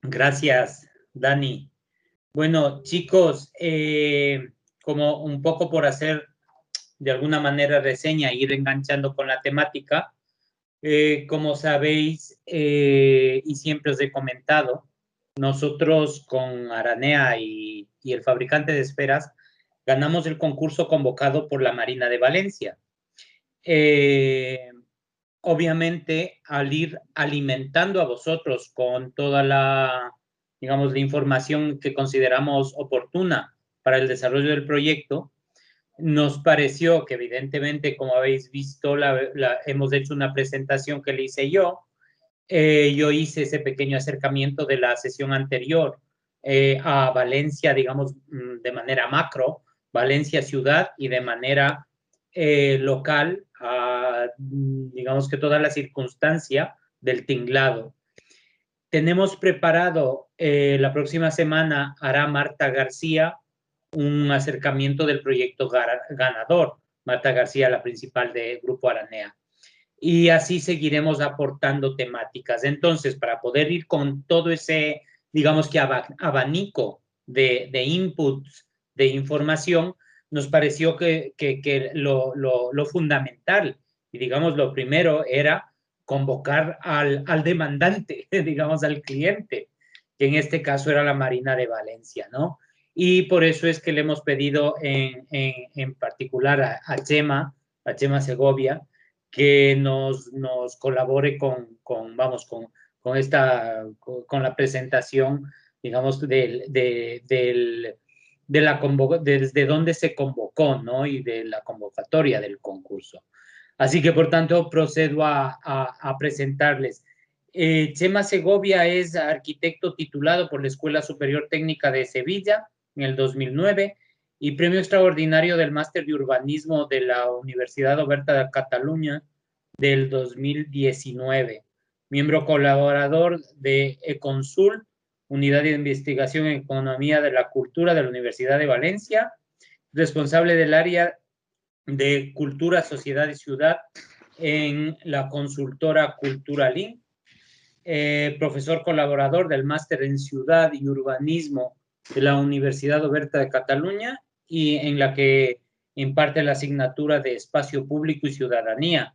Gracias, Dani. Bueno, chicos, como un poco por hacer de alguna manera reseña, ir enganchando con la temática, como sabéis, y siempre os he comentado, nosotros con Aranea y el fabricante de esferas ganamos el concurso convocado por la Marina de Valencia. Obviamente, al ir alimentando a vosotros con toda la, digamos, la información que consideramos oportuna para el desarrollo del proyecto, nos pareció que evidentemente, como habéis visto, hemos hecho una presentación que le hice yo. Yo hice ese pequeño acercamiento de la sesión anterior a Valencia, digamos, de manera macro, Valencia ciudad, y de manera local, digamos que toda la circunstancia del tinglado. Tenemos preparado, la próxima semana hará Marta García un acercamiento del proyecto ganador. Marta García, la principal de Grupo Aranea. Y así seguiremos aportando temáticas. Entonces, para poder ir con todo ese, digamos que abanico de inputs, de información, nos pareció que lo fundamental, y digamos lo primero, era convocar al demandante, digamos al cliente, que en este caso era la Marina de Valencia, ¿no? Y por eso es que le hemos pedido en particular a Chema Segovia, que nos colabore con la presentación, digamos, desde dónde se convocó, ¿no? Y de la convocatoria del concurso. Así que, por tanto, procedo a presentarles. Chema Segovia es arquitecto titulado por la Escuela Superior Técnica de Sevilla en el 2009 y premio extraordinario del Máster de Urbanismo de la Universidad Oberta de Cataluña del 2019. Miembro colaborador de Econsul, Unidad de Investigación en Economía de la Cultura de la Universidad de Valencia, responsable del área de Cultura, Sociedad y Ciudad en la consultora Culturalink, profesor colaborador del Máster en Ciudad y Urbanismo de la Universidad Oberta de Cataluña y en la que imparte la asignatura de Espacio Público y Ciudadanía.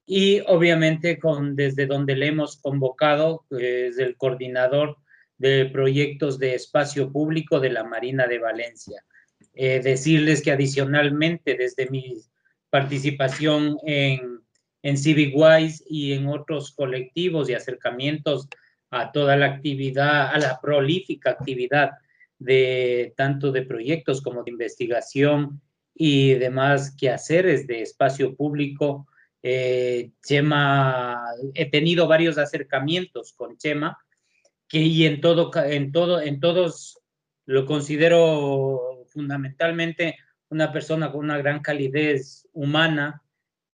Y obviamente desde donde le hemos convocado, es el coordinador de proyectos de espacio público de la Marina de Valencia. Decirles que adicionalmente desde mi participación en CivicWise y en otros colectivos y acercamientos a toda la actividad, a la prolífica actividad de tanto de proyectos como de investigación y demás quehaceres de espacio público. Chema, he tenido varios acercamientos con Chema, y en todos lo considero fundamentalmente una persona con una gran calidez humana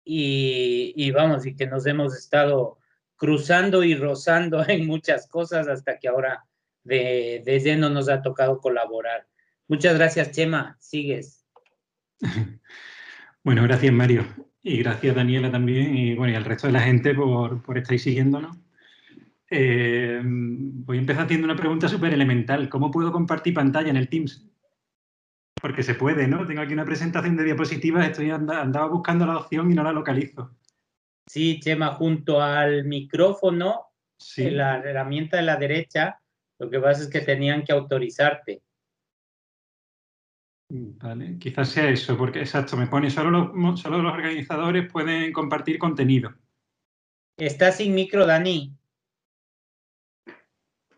y vamos, y que nos hemos estado cruzando y rozando en muchas cosas hasta que ahora de lleno nos ha tocado colaborar. Muchas gracias, Chema. Sigues. Bueno, gracias, Mario. Y gracias, Daniela, también. Y bueno, y al resto de la gente por estar siguiéndonos. Voy a empezar haciendo una pregunta súper elemental. ¿Cómo puedo compartir pantalla en el Teams? Porque se puede, ¿no? Tengo aquí una presentación de diapositivas, andaba buscando la opción y no la localizo. Sí, Chema, junto al micrófono, Sí. en la herramienta de la derecha, lo que pasa es que tenían que autorizarte. Vale, quizás sea eso, porque exacto, me pone solo los organizadores pueden compartir contenido. ¿Estás sin micro, Dani?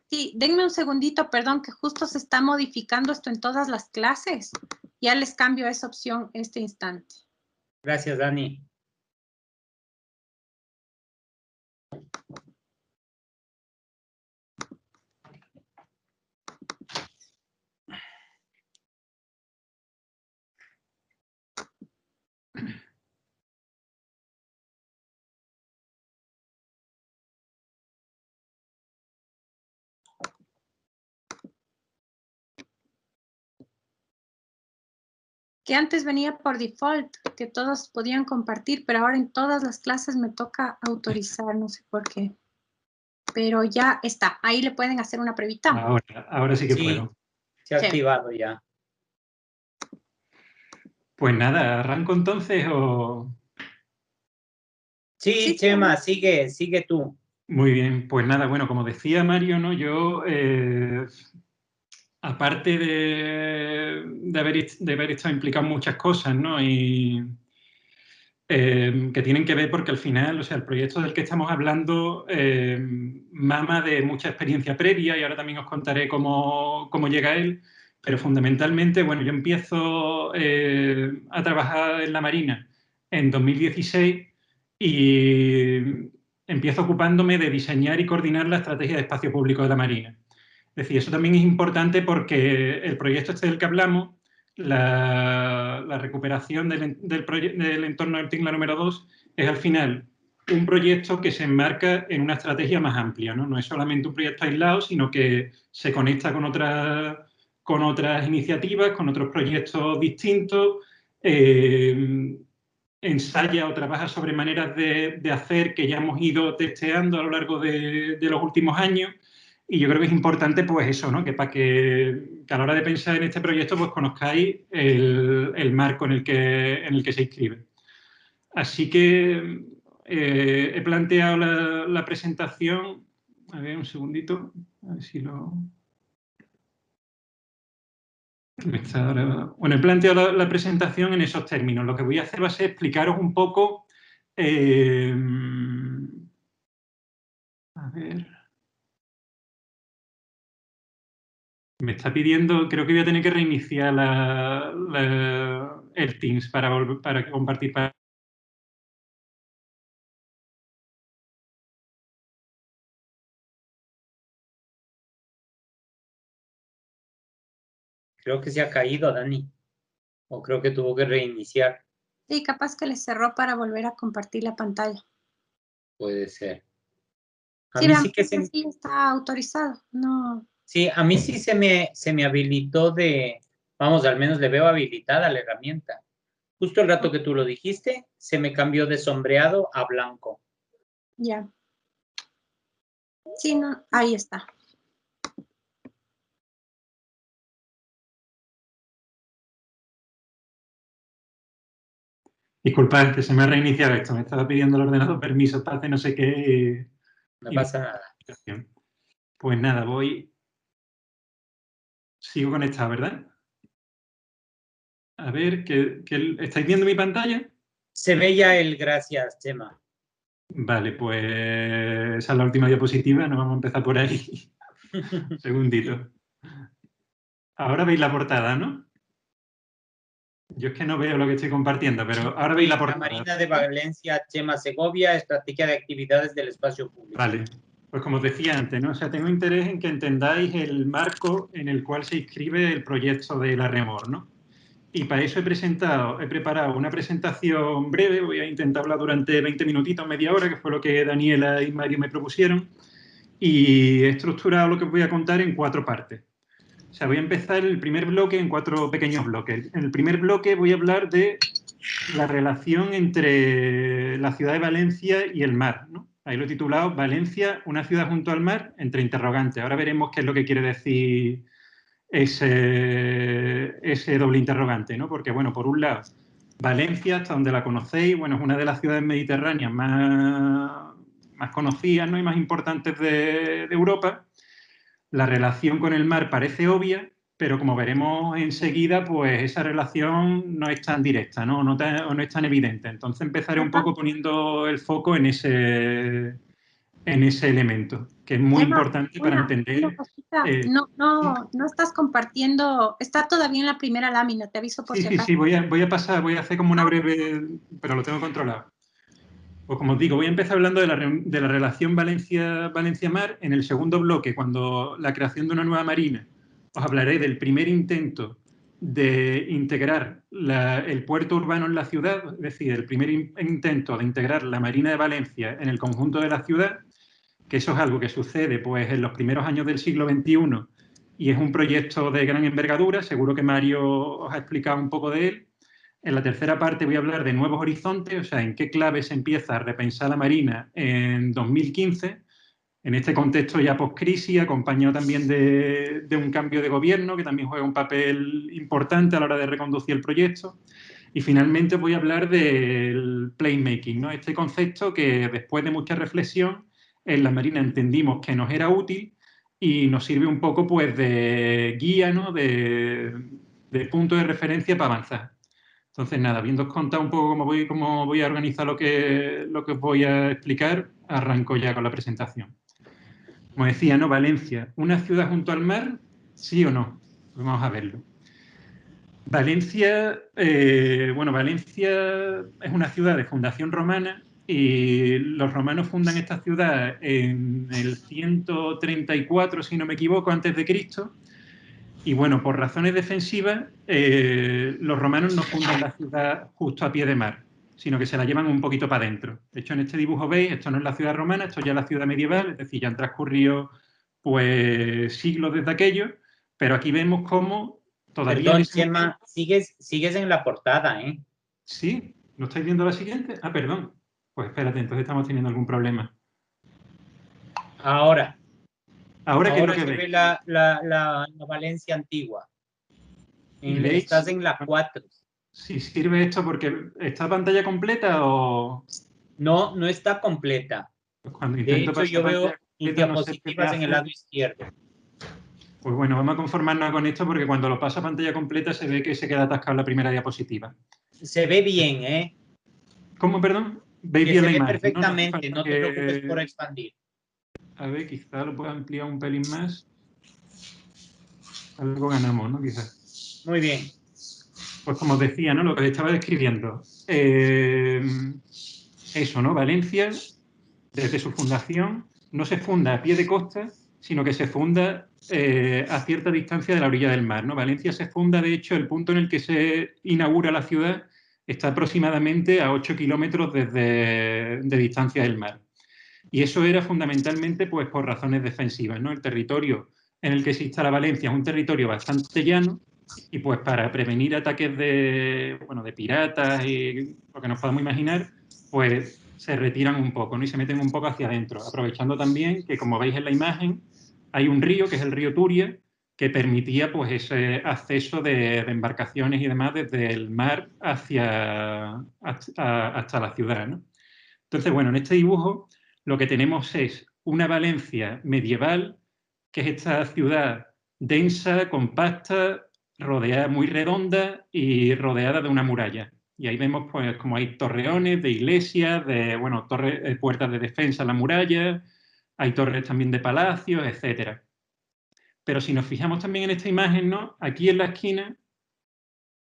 Sí, denme un segundito, perdón, que justo se está modificando esto en todas las clases. Ya les cambio esa opción este instante. Gracias, Dani. Que antes venía por default, que todos podían compartir, pero ahora en todas las clases me toca autorizar, no sé por qué. pero ya está. Ahí le pueden hacer una pruebita. Ahora sí que Sí, puedo. se ha Sí. activado ya. Pues nada, ¿arranco entonces o...? Sí, Sí, Chema, sigue tú. Muy bien, pues nada, bueno, como decía Mario, ¿no? Yo, aparte de haber estado implicado en muchas cosas, ¿no? Y que tienen que ver porque al final, o sea, el proyecto del que estamos hablando mama de mucha experiencia previa y ahora también os contaré cómo llega a él, pero fundamentalmente, bueno, yo empiezo a trabajar en la Marina en 2016 y empiezo ocupándome de diseñar y coordinar la estrategia de espacio público de la Marina. Es decir, eso también es importante porque el proyecto este del que hablamos, la recuperación del entorno del TINGLA número 2, es al final un proyecto que se enmarca en una estrategia más amplia, ¿no? No es solamente un proyecto aislado, sino que se conecta con otras iniciativas, con otros proyectos distintos, ensaya o trabaja sobre maneras de hacer que ya hemos ido testeando a lo largo de los últimos años. Y yo creo que es importante, pues eso, ¿no? Que para que a la hora de pensar en este proyecto, pues conozcáis el marco en el que se inscribe. Así que he planteado la presentación. A ver, un segundito. A ver si lo... Bueno, he planteado la presentación en esos términos. Lo que voy a hacer va a ser explicaros un poco... a ver... Me está pidiendo, creo que voy a tener que reiniciar el Teams para compartir. Creo que se ha caído, Dani. O creo que tuvo que reiniciar. Sí, capaz que le cerró para volver a compartir la pantalla. Puede ser. A Sí, mí vean, sí que se... sí está autorizado. No. Sí, a mí sí se me habilitó vamos, al menos le veo habilitada la herramienta. Justo el rato que tú lo dijiste, se me cambió de sombreado a blanco. Ya. Sí, no, ahí está. Disculpad, que se me ha reiniciado esto. Me estaba pidiendo el ordenador permiso para hacer no sé qué. No pasa nada. Pues nada, sigo conectado, ¿verdad? A ver, ¿estáis viendo mi pantalla? Se ve ya el gracias, Chema. Vale, pues esa es la última diapositiva. Nos vamos a empezar por ahí. Segundito. Ahora veis la portada, ¿no? Yo es que no veo lo que estoy compartiendo, pero ahora veis la portada. La Marina de Valencia, Chema Segovia, estrategia de actividades del espacio público. Vale, pues como os decía antes, ¿no? O sea, tengo interés en que entendáis el marco en el cual se inscribe el proyecto de la REMOR, ¿no? Y para eso he preparado una presentación breve, voy a intentar hablar durante 20 minutitos, media hora, que fue lo que Daniela y Mario me propusieron, y he estructurado lo que os voy a contar en 4 partes. O sea, voy a empezar el primer bloque en 4 pequeños bloques. En el primer bloque voy a hablar de la relación entre la ciudad de Valencia y el mar, ¿no? Ahí lo he titulado Valencia, una ciudad junto al mar, entre interrogantes. Ahora veremos qué es lo que quiere decir ese doble interrogante, ¿no? Porque, bueno, por un lado, Valencia, hasta donde la conocéis, bueno, es una de las ciudades mediterráneas más conocidas, ¿no? Y más importantes de Europa. La relación con el mar parece obvia, pero como veremos enseguida, pues esa relación no es tan directa, ¿no? No es tan evidente. Entonces empezaré un poco poniendo el foco en ese elemento, que es muy importante para entender. Una cosita. No estás compartiendo. Está todavía en la primera lámina, te aviso por si acaso. Sí, voy a pasar, voy a hacer como una breve, pero lo tengo controlado. Pues como os digo, voy a empezar hablando de la relación Valencia-Mar. En el segundo bloque, cuando la creación de una nueva marina, os hablaré del primer intento de integrar el puerto urbano en la ciudad, es decir, el primer intento de integrar la Marina de Valencia en el conjunto de la ciudad, que eso es algo que sucede pues, en los primeros años del siglo XXI y es un proyecto de gran envergadura. Seguro que Mario os ha explicado un poco de él. En la tercera parte voy a hablar de nuevos horizontes, o sea, en qué clave se empieza a repensar la Marina en 2015. En este contexto ya post-crisis, acompañado también de un cambio de gobierno, que también juega un papel importante a la hora de reconducir el proyecto. Y finalmente voy a hablar del playmaking, ¿no? Este concepto que después de mucha reflexión en la Marina entendimos que nos era útil y nos sirve un poco pues de guía, ¿no? de punto de referencia para avanzar. Entonces, nada, habiéndoos contado un poco cómo voy a organizar lo que os voy a explicar, arranco ya con la presentación. Como decía, ¿no? Valencia, ¿una ciudad junto al mar? ¿Sí o no? Vamos a verlo. Valencia, Valencia es una ciudad de fundación romana y los romanos fundan esta ciudad en el 134, si no me equivoco, antes de Cristo. Y bueno, por razones defensivas, los romanos no fundan la ciudad justo a pie de mar, sino que se la llevan un poquito para adentro. De hecho, en este dibujo veis, esto no es la ciudad romana, esto ya es la ciudad medieval, es decir, ya han transcurrido pues siglos desde aquello, pero aquí vemos cómo todavía... Perdón, Chema, sigues en la portada, ¿eh? ¿Sí? ¿No estáis viendo la siguiente? Ah, perdón. Pues espérate, entonces estamos teniendo algún problema. Ahora. Ahora, ¿qué es lo Ahora que se veis? ve la Valencia antigua. ¿Veis? Estás en la 4. Sí, sirve esto porque ¿está pantalla completa o...? No, no está completa. Pues cuando De intento hecho, yo pasar veo pantalla completa, no sé qué diapositivas en el hace. lado izquierdo. Pues bueno, vamos a conformarnos con esto porque cuando lo paso a pantalla completa se ve que se queda atascado la primera diapositiva. Se ve bien, ¿eh? ¿Cómo, perdón? ¿Veis Que bien se la ve imagen? perfectamente, No no hace te falta preocupes por que... expandir. A ver, quizá lo pueda ampliar un pelín más. Algo ganamos, ¿no? Quizás. Muy bien. Pues como os decía, ¿no? Lo que estaba describiendo. Eso, ¿no? Valencia, desde su fundación, no se funda a pie de costa, sino que se funda a cierta distancia de la orilla del mar, ¿no? Valencia se funda, de hecho, el punto en el que se inaugura la ciudad está aproximadamente a 8 kilómetros de distancia del mar. Y eso era fundamentalmente pues, por razones defensivas, ¿no? El territorio en el que se instala Valencia es un territorio bastante llano y pues para prevenir ataques de piratas y lo que nos podamos imaginar, pues se retiran un poco, ¿no? Y se meten un poco hacia adentro, aprovechando también que, como veis en la imagen, hay un río, que es el río Turia, que permitía pues ese acceso de embarcaciones y demás desde el mar hasta la ciudad, ¿no? Entonces, bueno, en este dibujo lo que tenemos es una Valencia medieval, que es esta ciudad densa, compacta, rodeada, muy redonda y rodeada de una muralla. Y ahí vemos pues como hay torreones de iglesias, torres, puertas de defensa en la muralla, hay torres también de palacios, etcétera. Pero si nos fijamos también en esta imagen, ¿no? Aquí en la esquina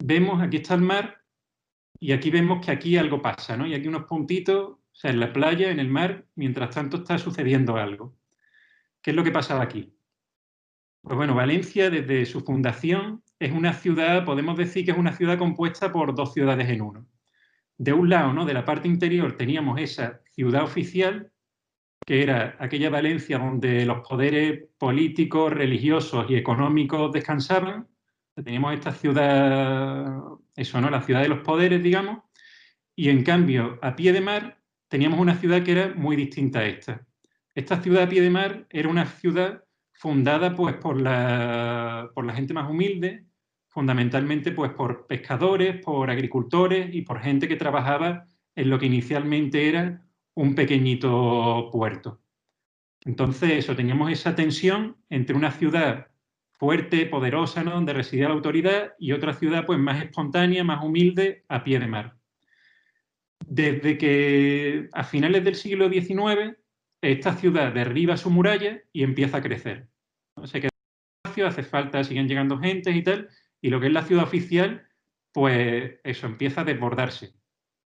vemos, aquí está el mar y aquí vemos que aquí algo pasa, ¿no? Y aquí unos puntitos, o sea, en la playa, en el mar, mientras tanto está sucediendo algo. ¿Qué es lo que pasaba aquí? Pues bueno, Valencia, desde su fundación, es una ciudad, podemos decir que es una ciudad compuesta por dos ciudades en uno. De un lado, ¿no? De la parte interior teníamos esa ciudad oficial, que era aquella Valencia donde los poderes políticos, religiosos y económicos descansaban. Teníamos esta ciudad, eso, ¿no? La ciudad de los poderes, digamos. Y en cambio, a pie de mar, teníamos una ciudad que era muy distinta a esta. Esta ciudad a pie de mar era una ciudad fundada pues, por la gente más humilde, fundamentalmente pues, por pescadores, por agricultores y por gente que trabajaba en lo que inicialmente era un pequeñito puerto. Entonces, eso, teníamos esa tensión entre una ciudad fuerte, poderosa, ¿no? Donde residía la autoridad, y otra ciudad pues, más espontánea, más humilde, a pie de mar. Desde que a finales del siglo XIX esta ciudad derriba su muralla y empieza a crecer. Se queda espacio, hace falta, siguen llegando gentes y tal, y lo que es la ciudad oficial, pues eso, empieza a desbordarse.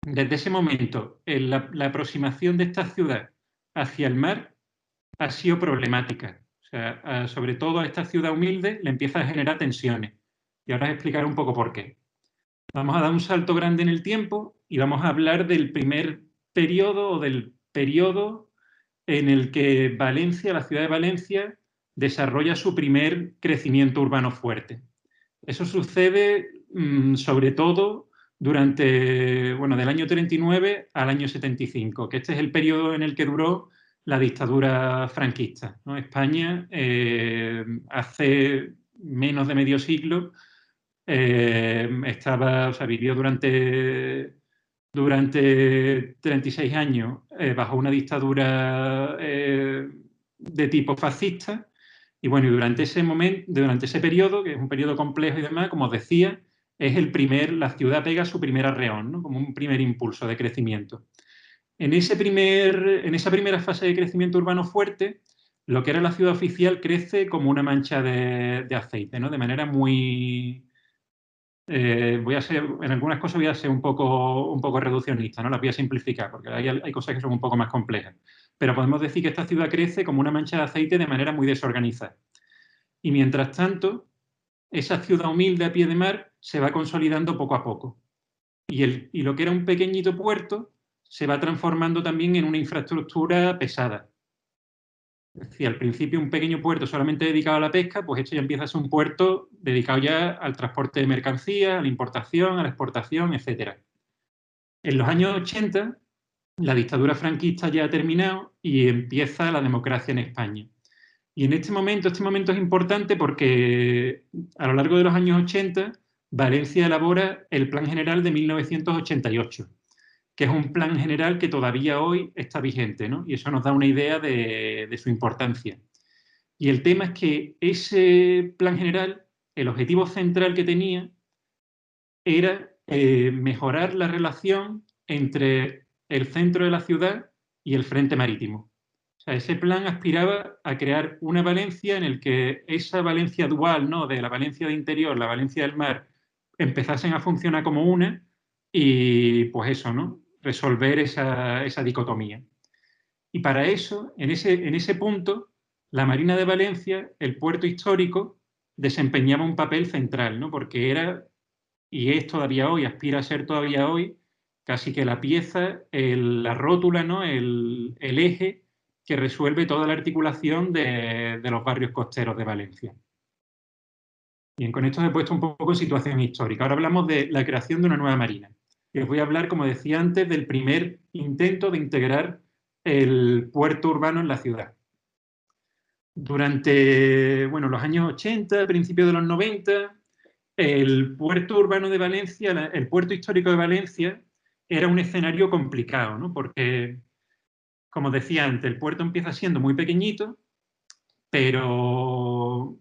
Desde ese momento, la aproximación de esta ciudad hacia el mar ha sido problemática. O sea, sobre todo a esta ciudad humilde le empieza a generar tensiones. Y ahora os explicaré un poco por qué. Vamos a dar un salto grande en el tiempo y vamos a hablar del primer periodo o del periodo en el que Valencia, la ciudad de Valencia, desarrolla su primer crecimiento urbano fuerte. Eso sucede sobre todo durante, del año 39 al año 75, que este es el periodo en el que duró la dictadura franquista, ¿no? España, hace menos de medio siglo, vivió durante 36 años bajo una dictadura de tipo fascista. Y bueno, y durante ese periodo, que es un periodo complejo y demás, como os decía, la ciudad pega su primer arreón, ¿no? Como un primer impulso de crecimiento. En esa primera fase de crecimiento urbano fuerte, lo que era la ciudad oficial crece como una mancha de aceite, ¿no? De manera muy... en algunas cosas voy a ser un poco reduccionista, ¿no? Las voy a simplificar, porque hay cosas que son un poco más complejas. Pero podemos decir que esta ciudad crece como una mancha de aceite de manera muy desorganizada. Y mientras tanto, esa ciudad humilde a pie de mar se va consolidando poco a poco. Y lo que era un pequeñito puerto se va transformando también en una infraestructura pesada. Es decir, al principio un pequeño puerto solamente dedicado a la pesca, pues esto ya empieza a ser un puerto dedicado ya al transporte de mercancías, a la importación, a la exportación, etc. En los años 80, la dictadura franquista ya ha terminado y empieza la democracia en España. Y en este momento es importante porque a lo largo de los años 80, Valencia elabora el Plan General de 1988, que es un plan general que todavía hoy está vigente, ¿no? Y eso nos da una idea de su importancia. Y el tema es que ese plan general, el objetivo central que tenía era mejorar la relación entre el centro de la ciudad y el frente marítimo. O sea, ese plan aspiraba a crear una Valencia en el que esa Valencia dual, ¿no? De la Valencia de interior, la Valencia del mar, empezasen a funcionar como una y, pues eso, ¿no? Resolver esa dicotomía. Y para eso, en ese punto, la Marina de Valencia, el puerto histórico, desempeñaba un papel central, ¿no? Porque era, y es todavía hoy, aspira a ser todavía hoy, casi que la pieza, la rótula, ¿no? El eje que resuelve toda la articulación de los barrios costeros de Valencia. Bien, con esto os he puesto un poco en situación histórica. Ahora hablamos de la creación de una nueva marina. Y os voy a hablar, como decía antes, del primer intento de integrar el puerto urbano en la ciudad. Durante los años 80, principios de los 90, el puerto urbano de Valencia, el puerto histórico de Valencia, era un escenario complicado, ¿no? Porque, como decía antes, el puerto empieza siendo muy pequeñito, pero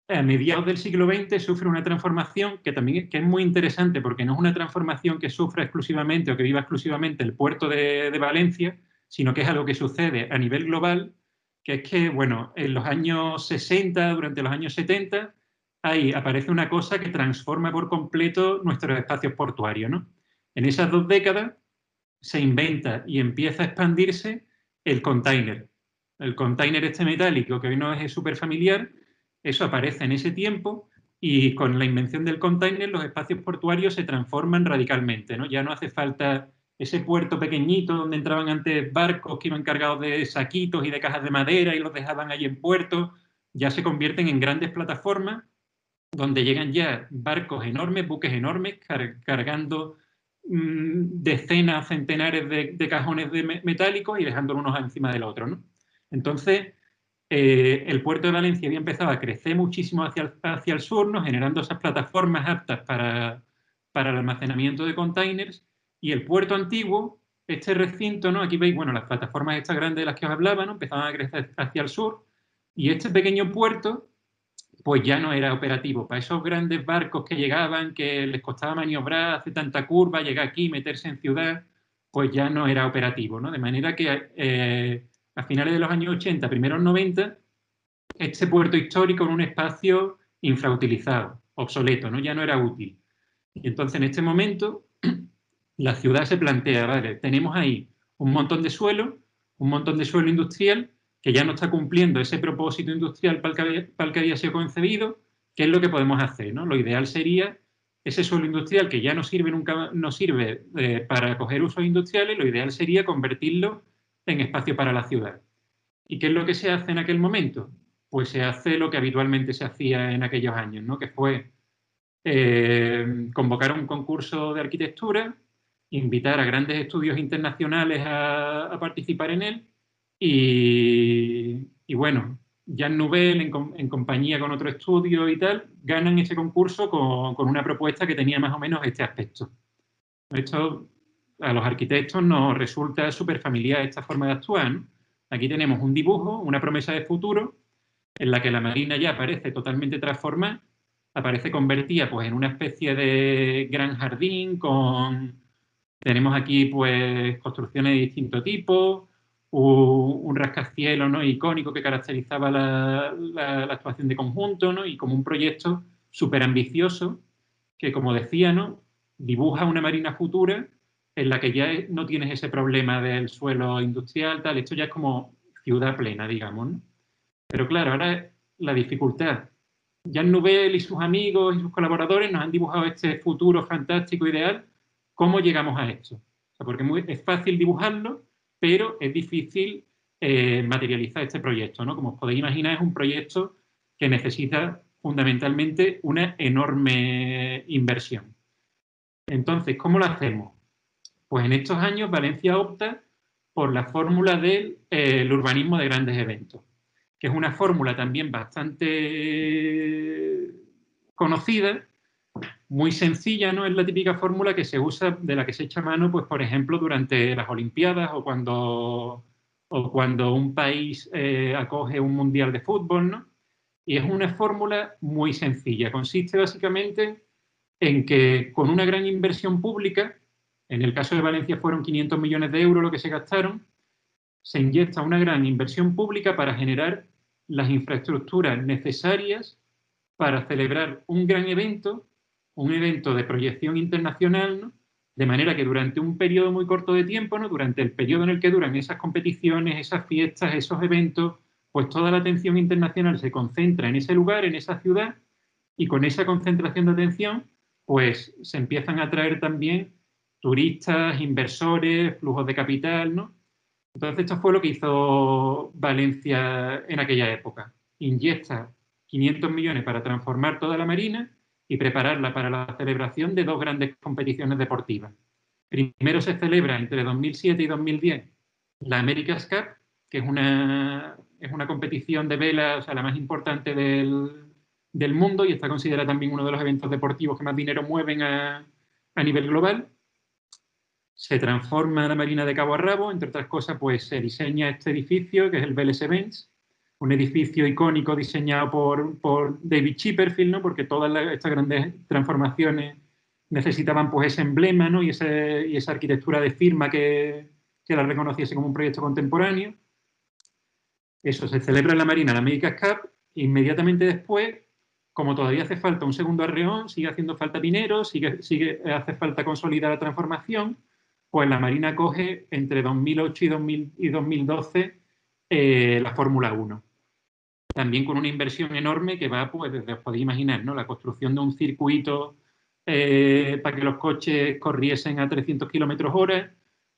a mediados del siglo XX sufre una transformación que también es muy interesante, porque no es una transformación que sufra exclusivamente o que viva exclusivamente el puerto de Valencia, sino que es algo que sucede a nivel global, que es que, en los años 60, durante los años 70, ahí aparece una cosa que transforma por completo nuestros espacios portuarios, ¿no? En esas 2 décadas se inventa y empieza a expandirse el container. El container este metálico, que hoy no es súper familiar, eso aparece en ese tiempo y con la invención del container los espacios portuarios se transforman radicalmente, ¿no? Ya no hace falta ese puerto pequeñito donde entraban antes barcos que iban cargados de saquitos y de cajas de madera y los dejaban ahí en puerto, ya se convierten en grandes plataformas donde llegan ya barcos enormes, buques enormes, cargando decenas, centenares de cajones metálicos y dejándolos unos encima del otro, ¿no? Entonces, el puerto de Valencia había empezado a crecer muchísimo hacia el sur, ¿no? Generando esas plataformas aptas para el almacenamiento de containers, y el puerto antiguo, este recinto, ¿no? Aquí veis, las plataformas estas grandes de las que os hablaba, ¿no? Empezaban a crecer hacia el sur, y este pequeño puerto pues ya no era operativo. Para esos grandes barcos que llegaban, que les costaba maniobrar, hacer tanta curva, llegar aquí, meterse en ciudad, pues ya no era operativo, ¿no? De manera que a finales de los años 80, primeros 90, este puerto histórico era un espacio infrautilizado, obsoleto, ¿no? Ya no era útil. Y entonces, en este momento, la ciudad se plantea, vale, tenemos ahí un montón de suelo industrial, que ya no está cumpliendo ese propósito industrial para el que había sido concebido. ¿Qué es lo que podemos hacer, ¿no? Lo ideal sería ese suelo industrial que ya no sirve para acoger usos industriales, lo ideal sería convertirlo en espacio para la ciudad. ¿Y qué es lo que se hace en aquel momento? Pues se hace lo que habitualmente se hacía en aquellos años, ¿no? Que fue convocar un concurso de arquitectura, invitar a grandes estudios internacionales a participar en él, Y bueno, Jean Nouvel, en compañía con otro estudio y tal, ganan ese concurso con una propuesta que tenía más o menos este aspecto. Esto a los arquitectos nos resulta súper familiar esta forma de actuar, ¿no? Aquí tenemos un dibujo, una promesa de futuro, en la que la marina ya aparece totalmente transformada, aparece convertida pues, en una especie de gran jardín, tenemos aquí pues, construcciones de distinto tipo, un rascacielos, ¿no?, icónico que caracterizaba la actuación de conjunto, ¿no?, y como un proyecto súper ambicioso que, como decía, ¿no?, dibuja una marina futura en la que ya no tienes ese problema del suelo industrial, tal. Esto ya es como ciudad plena, digamos, ¿no? Pero claro, ahora la dificultad. Jean Nouvel y sus amigos y sus colaboradores nos han dibujado este futuro fantástico, ideal. ¿Cómo llegamos a esto? O sea, porque es fácil dibujarlo, pero es difícil materializar este proyecto, ¿no? Como os podéis imaginar, es un proyecto que necesita fundamentalmente una enorme inversión. Entonces, ¿cómo lo hacemos? Pues en estos años Valencia opta por la fórmula del urbanismo de grandes eventos, que es una fórmula también bastante conocida, muy sencilla, ¿no? Es la típica fórmula que se usa, de la que se echa mano, pues, por ejemplo, durante las Olimpiadas o cuando un país acoge un mundial de fútbol, ¿no? Y es una fórmula muy sencilla. Consiste básicamente en que con una gran inversión pública, en el caso de Valencia fueron 500 millones de euros lo que se gastaron, se inyecta una gran inversión pública para generar las infraestructuras necesarias para celebrar un gran evento, un evento de proyección internacional, ¿no?, de manera que durante un periodo muy corto de tiempo, ¿no?, durante el periodo en el que duran esas competiciones, esas fiestas, esos eventos, pues toda la atención internacional se concentra en ese lugar, en esa ciudad, y con esa concentración de atención, pues se empiezan a atraer también turistas, inversores, flujos de capital, ¿no? Entonces esto fue lo que hizo Valencia en aquella época. Inyecta 500 millones para transformar toda la marina y prepararla para la celebración de dos grandes competiciones deportivas. Primero se celebra entre 2007 y 2010 la America's Cup, que es una competición de vela, o sea, la más importante del mundo, y está considerada también uno de los eventos deportivos que más dinero mueven a nivel global. Se transforma la Marina de cabo a rabo, entre otras cosas, pues se diseña este edificio, que es el Vélez Events, un edificio icónico diseñado por David Chipperfield, ¿no?, porque todas estas grandes transformaciones necesitaban pues ese emblema, ¿no?, y esa arquitectura de firma que la reconociese como un proyecto contemporáneo. Eso, se celebra en la Marina la America's Cup, e inmediatamente después, como todavía hace falta un segundo arreón, sigue haciendo falta dinero, hace falta consolidar la transformación, pues la Marina coge entre 2008 y 2012 la Fórmula 1. También con una inversión enorme que va, pues, desde os podéis imaginar, ¿no?, la construcción de un circuito para que los coches corriesen a 300 km/h,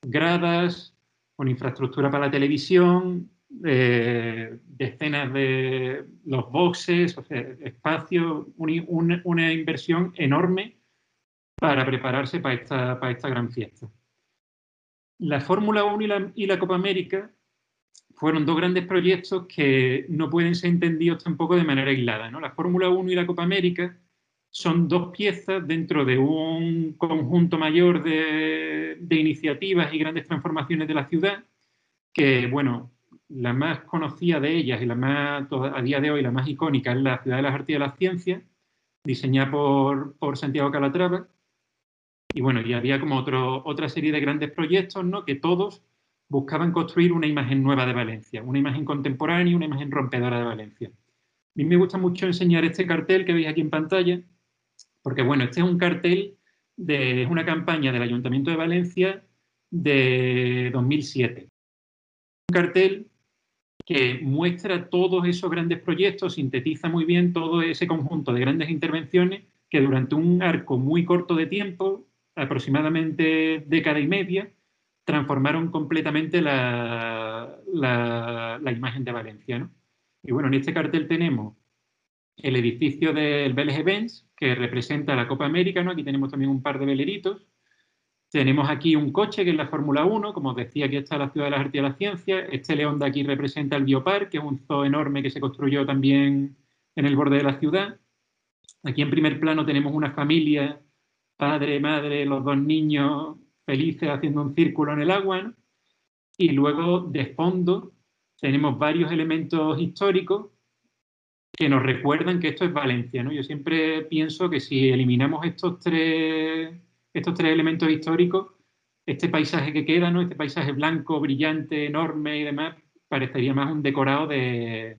gradas, con infraestructura para la televisión, decenas de los boxes, o sea, espacio, una inversión enorme para prepararse para esta gran fiesta. La Fórmula 1 y la Copa América fueron dos grandes proyectos que no pueden ser entendidos tampoco de manera aislada, ¿no? La Fórmula 1 y la Copa América son dos piezas dentro de un conjunto mayor de iniciativas y grandes transformaciones de la ciudad, que, bueno, la más conocida de ellas y la más, a día de hoy, la más icónica es la Ciudad de las Artes y de las Ciencias, diseñada por Santiago Calatrava. Y bueno, y había como otra serie de grandes proyectos, ¿no?, que todos buscaban construir una imagen nueva de Valencia, una imagen contemporánea, una imagen rompedora de Valencia. A mí me gusta mucho enseñar este cartel que veis aquí en pantalla, porque, bueno, este es un cartel es una campaña del Ayuntamiento de Valencia de 2007. Un cartel que muestra todos esos grandes proyectos, sintetiza muy bien todo ese conjunto de grandes intervenciones que durante un arco muy corto de tiempo, aproximadamente década y media, transformaron completamente la imagen de Valencia, ¿no? Y bueno, en este cartel tenemos el edificio del Vélez Events, que representa la Copa América, ¿no? Aquí tenemos también un par de veleritos. Tenemos aquí un coche, que es la Fórmula 1, como os decía, aquí está la Ciudad de las Artes y de las Ciencias. Este león de aquí representa el Bioparque, que es un zoo enorme que se construyó también en el borde de la ciudad. Aquí en primer plano tenemos una familia, padre, madre, los dos niños felices haciendo un círculo en el agua, ¿no? Y luego, de fondo, tenemos varios elementos históricos que nos recuerdan que esto es Valencia, ¿no? Yo siempre pienso que si eliminamos estos tres elementos históricos, este paisaje que queda, ¿no? Este paisaje blanco, brillante, enorme y demás, parecería más un decorado de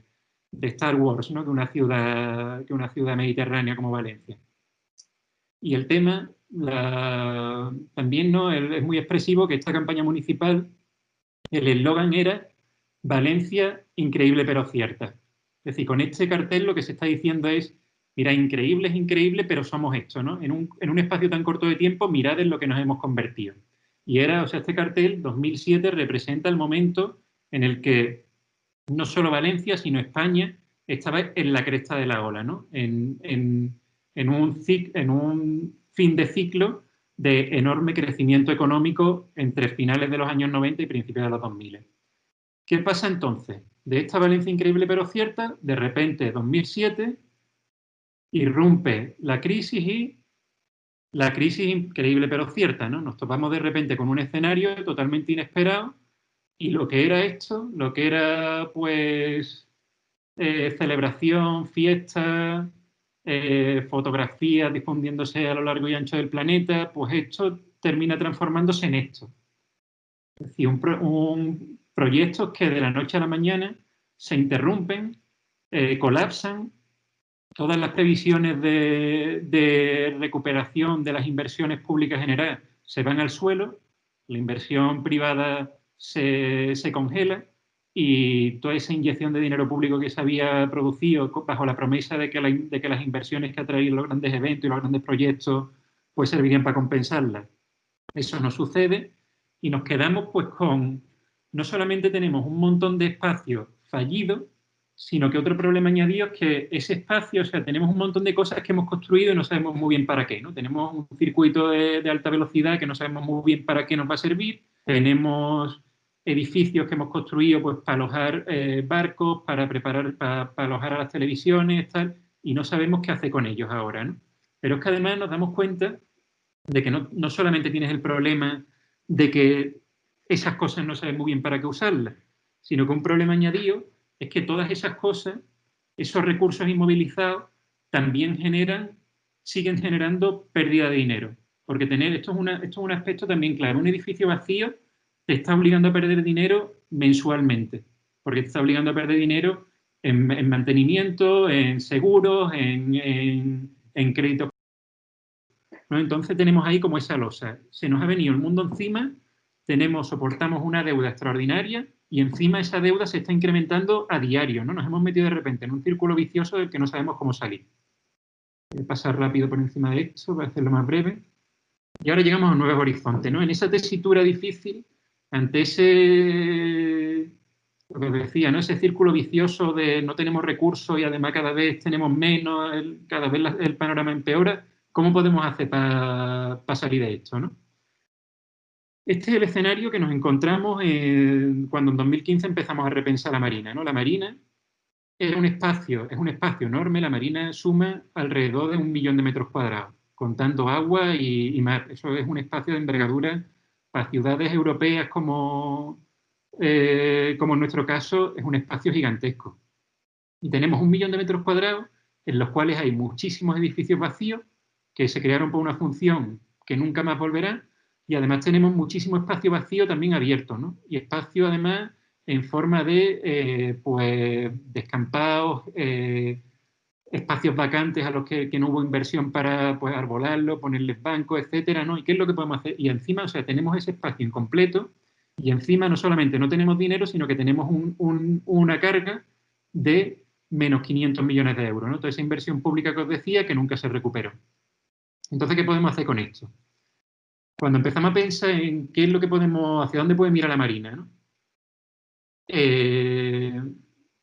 Star Wars, ¿no? Que una ciudad mediterránea como Valencia. Y el tema, también, ¿no? Es muy expresivo que esta campaña municipal, el eslogan era Valencia, increíble pero cierta. Es decir, con este cartel lo que se está diciendo es, mira, increíble es increíble, pero somos esto, ¿no? En un espacio tan corto de tiempo, mirad en lo que nos hemos convertido. Y era, o sea, este cartel, 2007, representa el momento en el que no solo Valencia, sino España, estaba en la cresta de la ola, ¿no? En un fin de ciclo de enorme crecimiento económico entre finales de los años 90 y principios de los 2000. ¿Qué pasa entonces? De esta Valencia increíble pero cierta, de repente, 2007, irrumpe la crisis y la crisis increíble pero cierta, ¿no? Nos topamos de repente con un escenario totalmente inesperado y lo que era esto, lo que era, pues, celebración, fiesta, fotografías difundiéndose a lo largo y ancho del planeta, pues esto termina transformándose en esto. Es decir, proyectos que de la noche a la mañana se interrumpen, colapsan, todas las previsiones de recuperación de las inversiones públicas generadas se van al suelo, la inversión privada se congela y toda esa inyección de dinero público que se había producido bajo la promesa de que las inversiones que atraían los grandes eventos y los grandes proyectos pues servirían para compensarlas. Eso no sucede y nos quedamos pues con, no solamente tenemos un montón de espacios fallidos, sino que otro problema añadido es que ese espacio, o sea, tenemos un montón de cosas que hemos construido y no sabemos muy bien para qué, ¿no? Tenemos un circuito de alta velocidad que no sabemos muy bien para qué nos va a servir, tenemos edificios que hemos construido pues para alojar barcos, para alojar a las televisiones, tal, y no sabemos qué hacer con ellos ahora, ¿no? Pero es que además nos damos cuenta de que no solamente tienes el problema de que esas cosas no sabes muy bien para qué usarlas, sino que un problema añadido es que todas esas cosas, esos recursos inmovilizados, también siguen generando pérdida de dinero. Porque esto es un aspecto también claro. Un edificio vacío te está obligando a perder dinero mensualmente, porque te está obligando a perder dinero en mantenimiento, en seguros, en créditos. ¿No? Entonces tenemos ahí como esa losa. Se nos ha venido el mundo encima, soportamos una deuda extraordinaria y encima esa deuda se está incrementando a diario, ¿no? Nos hemos metido de repente en un círculo vicioso del que no sabemos cómo salir. Voy a pasar rápido por encima de esto para hacerlo más breve. Y ahora llegamos a un nuevo horizonte, ¿no? En esa tesitura difícil, ante lo que os decía, ¿no? Ese círculo vicioso de no tenemos recursos y además cada vez tenemos menos, cada vez el panorama empeora. ¿Cómo podemos hacer para salir de esto, ¿no? Este es el escenario que nos encontramos cuando en 2015 empezamos a repensar la Marina, ¿no? La Marina es un espacio enorme. La Marina suma alrededor de 1 millón de metros cuadrados, contando agua y mar. Eso es un espacio de envergadura para ciudades europeas como en nuestro caso, es un espacio gigantesco. Y tenemos 1 millón de metros cuadrados en los cuales hay muchísimos edificios vacíos que se crearon por una función que nunca más volverá, y además tenemos muchísimo espacio vacío también abierto, ¿no? Y espacio además en forma de pues descampados, espacios vacantes a los que no hubo inversión para pues arbolarlo, ponerles bancos, etcétera, ¿no? ¿Y qué es lo que podemos hacer? Y encima, o sea, tenemos ese espacio incompleto y encima no solamente no tenemos dinero, sino que tenemos una carga de menos 500 millones de euros, ¿no? Toda esa inversión pública que os decía que nunca se recuperó. Entonces, ¿qué podemos hacer con esto? Cuando empezamos a pensar en qué es lo que hacia dónde puede mirar la Marina, ¿no?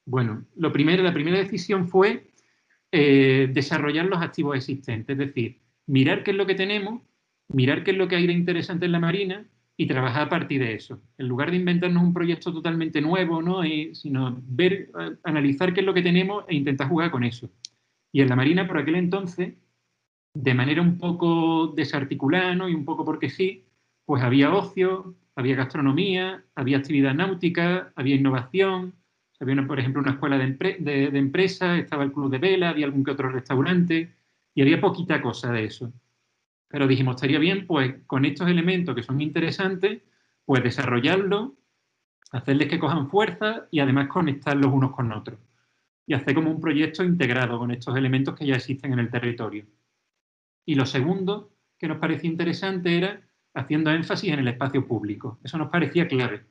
Bueno, la primera decisión fue desarrollar los activos existentes, es decir, mirar qué es lo que tenemos mirar qué es lo que hay de interesante en la Marina y trabajar a partir de eso. En lugar de inventarnos un proyecto totalmente nuevo, ¿no? Sino ver, analizar qué es lo que tenemos e intentar jugar con eso. Y en la Marina, por aquel entonces, de manera un poco desarticulada, ¿no? Y un poco porque sí, pues había ocio, había gastronomía, había actividad náutica, había innovación, había, por ejemplo, una escuela de empresa, estaba el club de vela, había algún que otro restaurante, y había poquita cosa de eso. Pero dijimos, estaría bien, pues, con estos elementos que son interesantes, pues desarrollarlos, hacerles que cojan fuerza y además conectarlos unos con otros. Y hacer como un proyecto integrado con estos elementos que ya existen en el territorio. Y lo segundo que nos parecía interesante era haciendo énfasis en el espacio público. Eso nos parecía clave.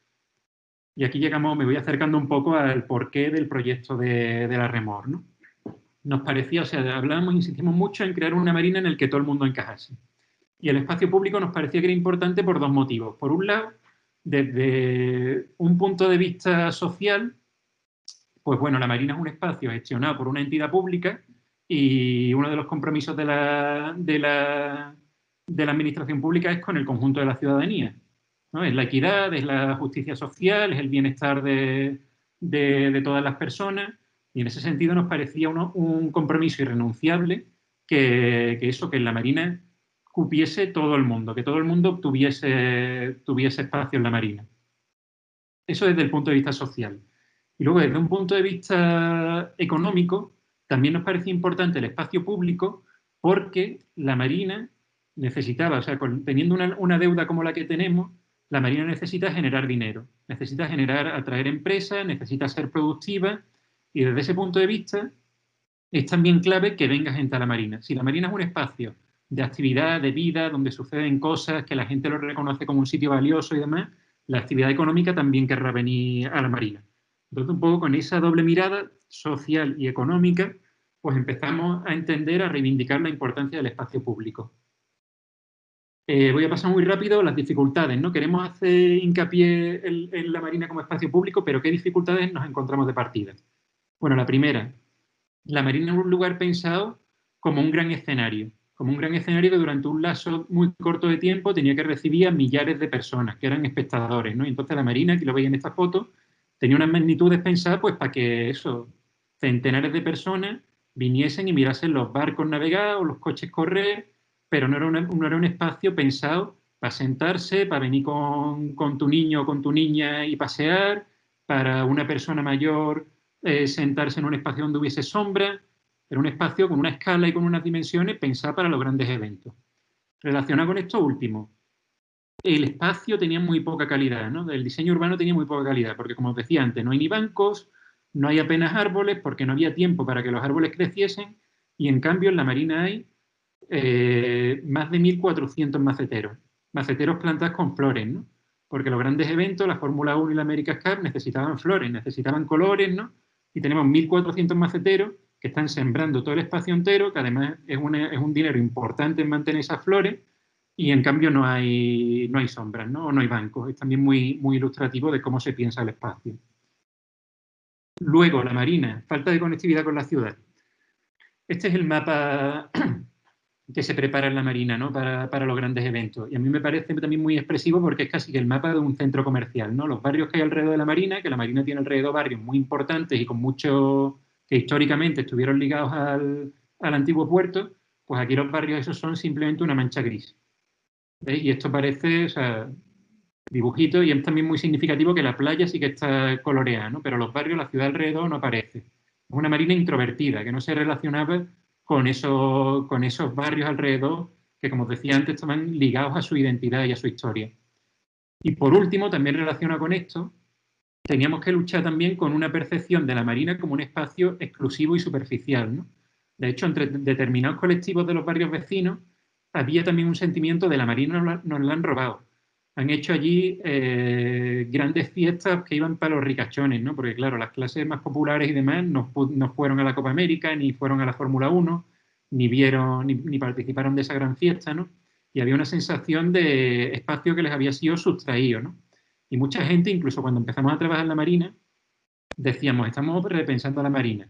Y aquí llegamos, me voy acercando un poco al porqué del proyecto de la Remor, ¿no? Nos parecía, o sea, hablábamos, insistimos mucho en crear una marina en la que todo el mundo encajase. Y el espacio público nos parecía que era importante por dos motivos. Por un lado, desde un punto de vista social, pues bueno, la marina es un espacio gestionado por una entidad pública y uno de los compromisos de la administración pública es con el conjunto de la ciudadanía, ¿no? Es la equidad, es la justicia social, es el bienestar de todas las personas, y en ese sentido nos parecía un compromiso irrenunciable que en la Marina cupiese todo el mundo, que todo el mundo tuviese espacio en la Marina. Eso desde el punto de vista social. Y luego, desde un punto de vista económico, también nos parecía importante el espacio público porque la Marina necesitaba, o sea, teniendo una deuda como la que tenemos, la Marina necesita generar dinero, necesita atraer empresas, necesita ser productiva, y desde ese punto de vista es también clave que venga gente a la Marina. Si la Marina es un espacio de actividad, de vida, donde suceden cosas, que la gente lo reconoce como un sitio valioso y demás, la actividad económica también querrá venir a la Marina. Entonces, un poco con esa doble mirada social y económica, pues empezamos a entender, a reivindicar la importancia del espacio público. Voy a pasar muy rápido las dificultades, ¿no? Queremos hacer hincapié en la Marina como espacio público, pero ¿qué dificultades nos encontramos de partida? Bueno, la primera, la Marina es un lugar pensado como un gran escenario que durante un lapso muy corto de tiempo tenía que recibir a millares de personas que eran espectadores, ¿no? Y entonces la Marina, aquí lo veis en esta foto, tenía unas magnitudes pensadas pues para que eso, centenares de personas viniesen y mirasen los barcos navegar o los coches correr, pero no era un espacio pensado para sentarse, para venir con tu niño o con tu niña y pasear, para una persona mayor sentarse en un espacio donde hubiese sombra. Era un espacio con una escala y con unas dimensiones pensada para los grandes eventos. Relacionado con esto último, el espacio tenía muy poca calidad, ¿no? El diseño urbano tenía muy poca calidad, porque como os decía antes, no hay ni bancos, no hay apenas árboles, porque no había tiempo para que los árboles creciesen, y en cambio en la Marina hay más de 1.400 maceteros plantados con flores, ¿no? Porque los grandes eventos, la Fórmula 1 y la America's Cup, necesitaban flores, necesitaban colores, ¿no? Y tenemos 1.400 maceteros que están sembrando todo el espacio entero, que además es un dinero importante en mantener esas flores, y en cambio no hay sombras, ¿no? O no hay bancos. Es también muy, muy ilustrativo de cómo se piensa el espacio. Luego, la Marina, falta de conectividad con la ciudad. Este es el mapa que se prepara en la Marina, ¿no? para los grandes eventos. Y a mí me parece también muy expresivo porque es casi que el mapa de un centro comercial, ¿no? Los barrios que hay alrededor de la Marina, que la Marina tiene alrededor barrios muy importantes y con muchos que históricamente estuvieron ligados al antiguo puerto, pues aquí los barrios esos son simplemente una mancha gris. ¿Veis? Y esto parece, o sea, dibujito, y es también muy significativo que la playa sí que está coloreada, ¿no? Pero los barrios, la ciudad alrededor no aparece. Es una Marina introvertida, que no se relacionaba con esos barrios alrededor que, como os decía antes, estaban ligados a su identidad y a su historia. Y por último, también relacionado con esto, teníamos que luchar también con una percepción de la Marina como un espacio exclusivo y superficial, ¿no? De hecho, entre determinados colectivos de los barrios vecinos había también un sentimiento de la Marina nos la han robado. Han hecho allí grandes fiestas que iban para los ricachones, ¿no? Porque claro, las clases más populares y demás no fueron a la Copa América, ni fueron a la Fórmula 1, ni participaron de esa gran fiesta, ¿no? Y había una sensación de espacio que les había sido sustraído, ¿no? Y mucha gente, incluso cuando empezamos a trabajar en la Marina, decíamos, estamos repensando la Marina.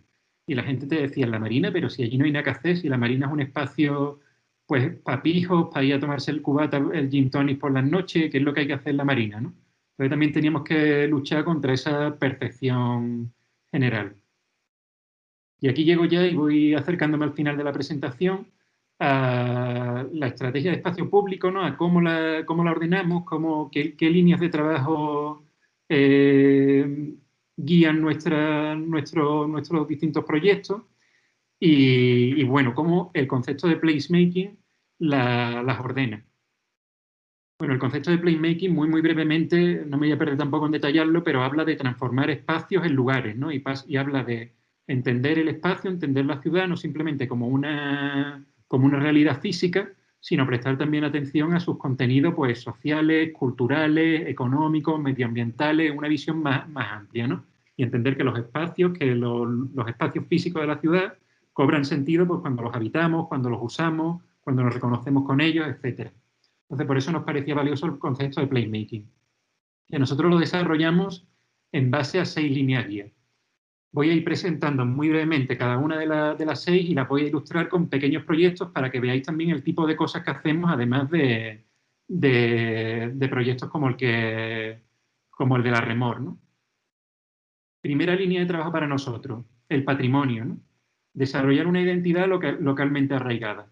Y la gente te decía, la Marina, pero si allí no hay nada que hacer, si la Marina es un espacio pues papijos para ir a tomarse el cubata, el gin tonic por las noches, que es lo que hay que hacer en la marina, ¿no? Entonces también teníamos que luchar contra esa percepción general. Y aquí llego ya y voy acercándome al final de la presentación a la estrategia de espacio público, ¿no? A cómo la ordenamos, qué líneas de trabajo guían nuestros distintos proyectos y, bueno, cómo el concepto de placemaking las ordena. Bueno, el concepto de placemaking, muy brevemente, no me voy a perder tampoco en detallarlo, pero habla de transformar espacios en lugares, ¿no? Y habla de entender el espacio, entender la ciudad, no simplemente como una realidad física, sino prestar también atención a sus contenidos pues, sociales, culturales, económicos, medioambientales, una visión más amplia, ¿no? Y entender que los espacios físicos de la ciudad cobran sentido pues, cuando los habitamos, cuando los usamos, cuando nos reconocemos con ellos, etcétera. Entonces, por eso nos parecía valioso el concepto de placemaking. Que nosotros lo desarrollamos en base a 6 líneas guía. Voy a ir presentando muy brevemente cada una de las 6 y las voy a ilustrar con pequeños proyectos para que veáis también el tipo de cosas que hacemos, además de proyectos como el de la Remor, ¿no? Primera línea de trabajo para nosotros, el patrimonio, ¿no? Desarrollar una identidad localmente arraigada.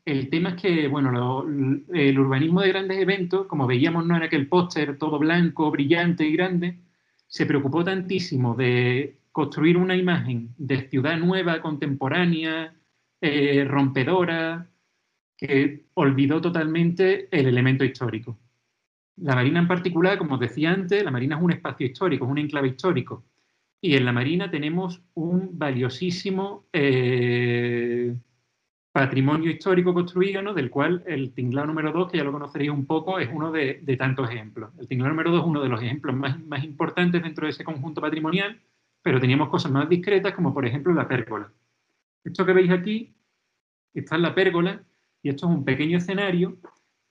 El tema es que, bueno, el urbanismo de grandes eventos, como veíamos ¿no? en aquel póster todo blanco, brillante y grande, se preocupó tantísimo de construir una imagen de ciudad nueva, contemporánea, rompedora, que olvidó totalmente el elemento histórico. La Marina en particular, como os decía antes, la Marina es un espacio histórico, es un enclave histórico. Y en la Marina tenemos un valiosísimo patrimonio histórico construido, ¿no? Del cual el tinglado número 2, que ya lo conoceréis un poco, es uno de tantos ejemplos. El tinglado número 2 es uno de los ejemplos más importantes dentro de ese conjunto patrimonial, pero teníamos cosas más discretas, como por ejemplo la pérgola. Esto que veis aquí, esta es la pérgola, y esto es un pequeño escenario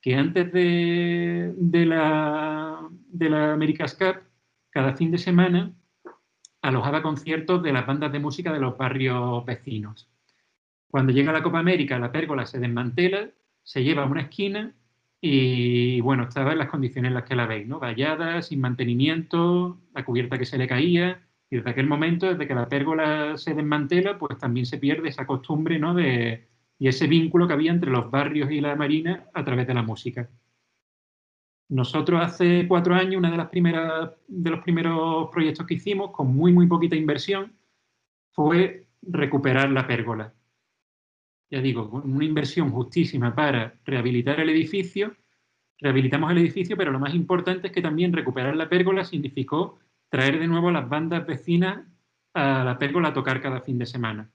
que antes de la America's Cup, cada fin de semana, alojaba conciertos de las bandas de música de los barrios vecinos. Cuando llega la Copa América, la pérgola se desmantela, se lleva a una esquina y, bueno, estaba en las condiciones en las que la veis, ¿no? Vallada, sin mantenimiento, la cubierta que se le caía. Y desde aquel momento, desde que la pérgola se desmantela, pues también se pierde esa costumbre, ¿no? Y ese vínculo que había entre los barrios y la Marina a través de la música. Nosotros hace 4 años, uno de los primeros proyectos que hicimos, con muy poquita inversión, fue recuperar la pérgola. Ya digo, una inversión justísima para rehabilitar el edificio. Rehabilitamos el edificio, pero lo más importante es que también recuperar la pérgola significó traer de nuevo a las bandas vecinas a la pérgola a tocar cada fin de semana.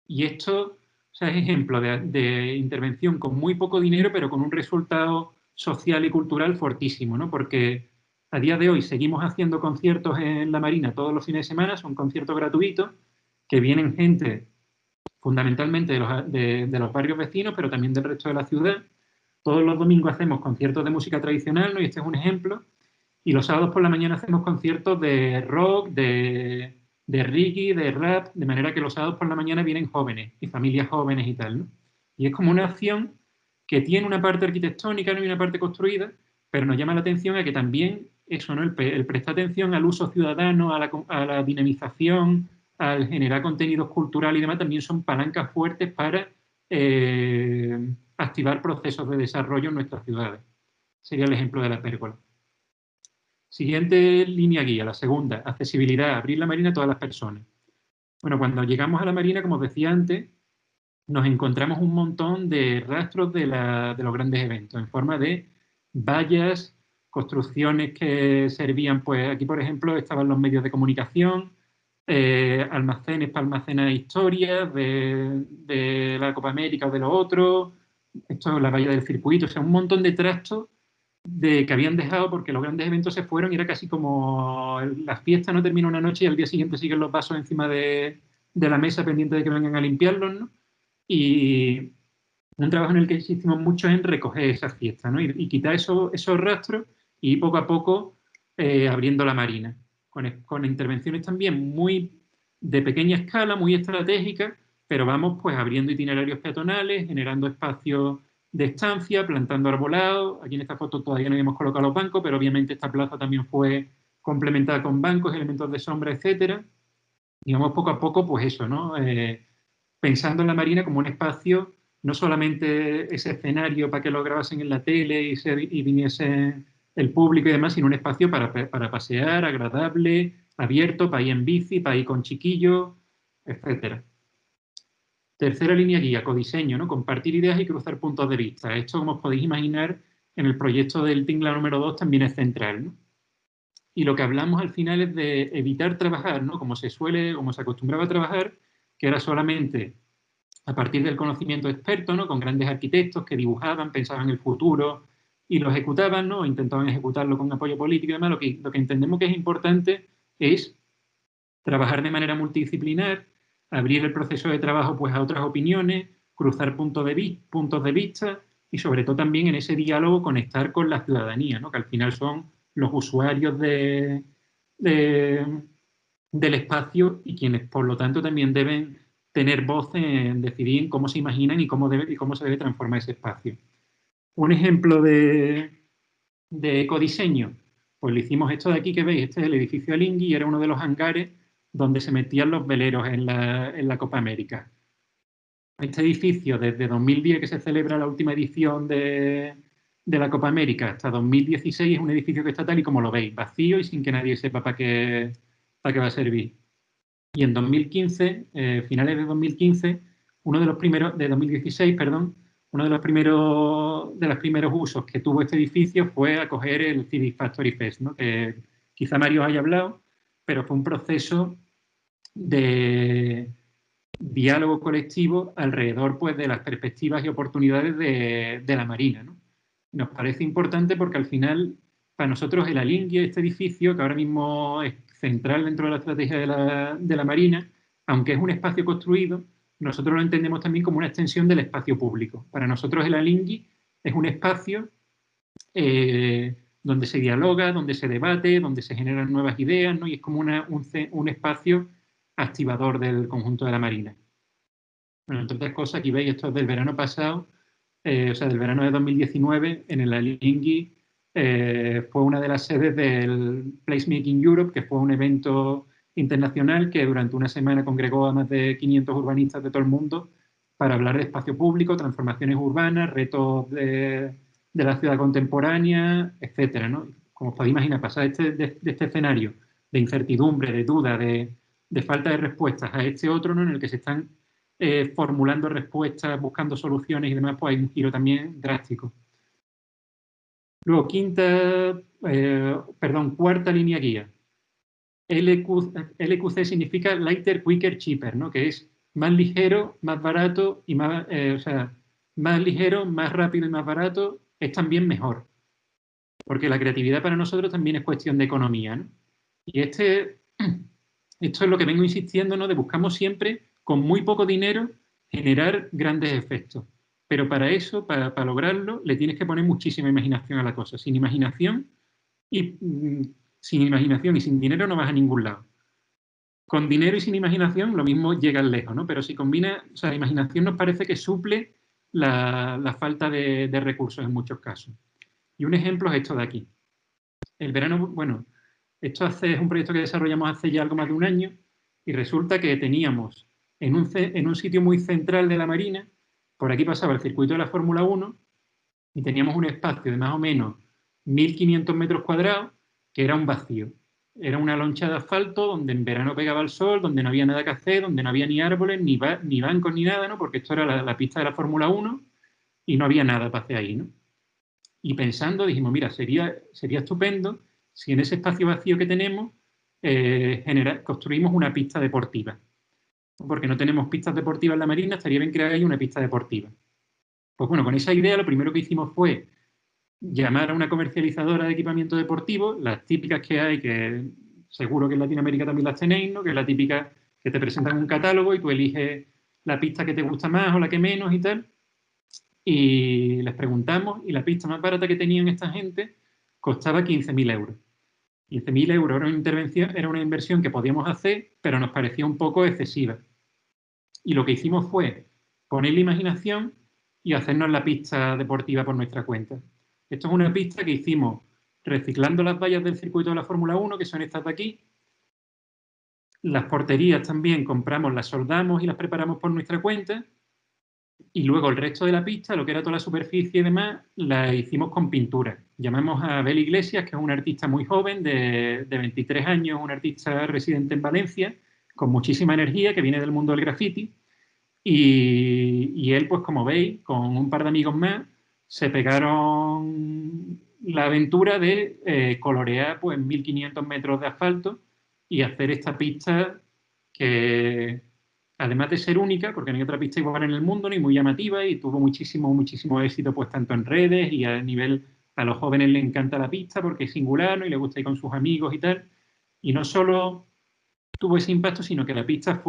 Y esto, o sea, es ejemplo de intervención con muy poco dinero, pero con un resultado social y cultural fortísimo, ¿no? Porque a día de hoy seguimos haciendo conciertos en la Marina todos los fines de semana, son conciertos gratuitos, que vienen gente fundamentalmente de los barrios vecinos, pero también del resto de la ciudad. Todos los domingos hacemos conciertos de música tradicional, ¿no? Y este es un ejemplo. Y los sábados por la mañana hacemos conciertos de rock, de reggae, de rap, de manera que los sábados por la mañana vienen jóvenes y familias jóvenes y tal, ¿no? Y es como una acción que tiene una parte arquitectónica, ¿no? Y una parte construida, pero nos llama la atención a que también eso, ¿no? El prestar atención al uso ciudadano, a la dinamización, al generar contenidos culturales y demás, también son palancas fuertes para activar procesos de desarrollo en nuestras ciudades. Sería el ejemplo de la pérgola. Siguiente línea guía, la segunda, accesibilidad, abrir la Marina a todas las personas. Bueno, cuando llegamos a la Marina, como os decía antes, nos encontramos un montón de rastros de los grandes eventos, en forma de vallas, construcciones que servían, pues aquí por ejemplo estaban los medios de comunicación, almacenes para almacenar historias de la Copa América o de lo otro, esto es la valla del circuito, o sea, un montón de trastos que habían dejado porque los grandes eventos se fueron y era casi como la fiesta no termina una noche y al día siguiente siguen los vasos encima de la mesa pendiente de que vengan a limpiarlos, ¿no? Y un trabajo en el que insistimos mucho en recoger esas fiestas, ¿no? Y quitar esos rastros y poco a poco abriendo la Marina, con intervenciones también muy de pequeña escala, muy estratégicas, pero vamos pues abriendo itinerarios peatonales, generando espacios de estancia, plantando arbolado. Aquí en esta foto todavía no habíamos colocado los bancos, pero obviamente esta plaza también fue complementada con bancos, elementos de sombra, etcétera. Y vamos poco a poco, pues eso, ¿no? Pensando en la marina como un espacio, no solamente ese escenario para que lo grabasen en la tele y viniese el público y demás, sino un espacio para pasear, agradable, abierto, para ir en bici, para ir con chiquillos, etcétera. Tercera línea guía, codiseño, ¿no? Compartir ideas y cruzar puntos de vista. Esto, como os podéis imaginar, en el proyecto del Tingla número 2 también es central, ¿no? Y lo que hablamos al final es de evitar trabajar, ¿no? Como se acostumbraba a trabajar, que era solamente a partir del conocimiento experto, ¿no? Con grandes arquitectos que dibujaban, pensaban en el futuro y lo ejecutaban, ¿no? Intentaban ejecutarlo con apoyo político y demás. Lo que entendemos que es importante es trabajar de manera multidisciplinar, abrir el proceso de trabajo pues, a otras opiniones, cruzar puntos de vista y sobre todo también en ese diálogo conectar con la ciudadanía, ¿no? Que al final son los usuarios del espacio y quienes por lo tanto también deben tener voz en decidir cómo se imaginan y cómo se debe transformar ese espacio. Un ejemplo de ecodiseño, pues lo hicimos esto de aquí que veis, este es el edificio Alingui y era uno de los hangares donde se metían los veleros en la Copa América. Este edificio, desde 2010 que se celebra la última edición de la Copa América hasta 2016, es un edificio que está tal y como lo veis, vacío y sin que nadie sepa para qué va a servir. Y en 2015, finales de 2015, de 2016, perdón, uno de los primeros usos que tuvo este edificio fue acoger el Civic Factory Fest, ¿no? Que quizá Mario haya hablado, pero fue un proceso de diálogo colectivo alrededor pues, de las perspectivas y oportunidades de la Marina, ¿no? Nos parece importante porque al final, para nosotros, el Alingui, este edificio, que ahora mismo es central dentro de la estrategia de la Marina, aunque es un espacio construido, nosotros lo entendemos también como una extensión del espacio público. Para nosotros el Alingui es un espacio donde se dialoga, donde se debate, donde se generan nuevas ideas, ¿no? Y es como un espacio activador del conjunto de la Marina. Bueno, entre otras cosas, aquí veis, esto es del verano pasado, o sea, del verano de 2019, en el Alingui fue una de las sedes del Placemaking Europe, que fue un evento internacional que durante una semana congregó a más de 500 urbanistas de todo el mundo para hablar de espacio público, transformaciones urbanas, retos de la ciudad contemporánea, etcétera, ¿no? Como os podéis imaginar, pasar de este escenario de incertidumbre, de duda, de falta de respuestas a este otro, ¿no? En el que se están formulando respuestas, buscando soluciones y demás, pues hay un giro también drástico. Luego, cuarta línea guía. LQC significa Lighter, Quicker, Cheaper, ¿no? Que es más ligero, más barato y más, más ligero, más rápido y más barato es también mejor. Porque la creatividad para nosotros también es cuestión de economía, ¿no? Y esto es lo que vengo insistiendo, ¿no? De buscamos siempre, con muy poco dinero, generar grandes efectos. Pero para eso, para lograrlo, le tienes que poner muchísima imaginación a la cosa. Sin imaginación y sin dinero no vas a ningún lado. Con dinero y sin imaginación lo mismo llegas lejos, ¿no? Pero si combina, o sea, la imaginación nos parece que suple la falta de recursos en muchos casos. Y un ejemplo es esto de aquí. El verano, bueno, esto es un proyecto que desarrollamos hace ya algo más de un año y resulta que teníamos en un sitio muy central de la Marina, por aquí pasaba el circuito de la Fórmula 1 y teníamos un espacio de más o menos 1.500 metros cuadrados que era un vacío. Era una loncha de asfalto donde en verano pegaba el sol, donde no había nada que hacer, donde no había ni árboles, ni bancos, ni nada, ¿no? Porque esto era la pista de la Fórmula 1 y no había nada para hacer ahí, ¿no? Y pensando, dijimos, mira, sería estupendo si en ese espacio vacío que tenemos construimos una pista deportiva. Porque no tenemos pistas deportivas en la Marina, estaría bien crear ahí una pista deportiva. Pues bueno, con esa idea lo primero que hicimos fue llamar a una comercializadora de equipamiento deportivo, las típicas que hay, que seguro que en Latinoamérica también las tenéis, ¿no? Que es la típica que te presentan un catálogo y tú eliges la pista que te gusta más o la que menos y tal. Y les preguntamos y la pista más barata que tenían esta gente costaba 15.000 euros. 15.000 euros era una inversión que podíamos hacer, pero nos parecía un poco excesiva. Y lo que hicimos fue poner la imaginación y hacernos la pista deportiva por nuestra cuenta. Esto es una pista que hicimos reciclando las vallas del circuito de la Fórmula 1, que son estas de aquí. Las porterías también compramos, las soldamos y las preparamos por nuestra cuenta. Y luego el resto de la pista, lo que era toda la superficie y demás, la hicimos con pintura. Llamamos a Abel Iglesias, que es un artista muy joven, de 23 años, un artista residente en Valencia, con muchísima energía, que viene del mundo del graffiti. Y él, pues como veis, con un par de amigos más, se pegaron la aventura de colorear pues 1500 metros de asfalto y hacer esta pista que, además de ser única, porque no hay otra pista igual en el mundo, ni muy llamativa, y tuvo muchísimo éxito pues tanto en redes y a nivel, a los jóvenes les encanta la pista porque es singular, ¿no? Y les gusta ir con sus amigos y tal. Y no solo tuvo ese impacto, sino que la pista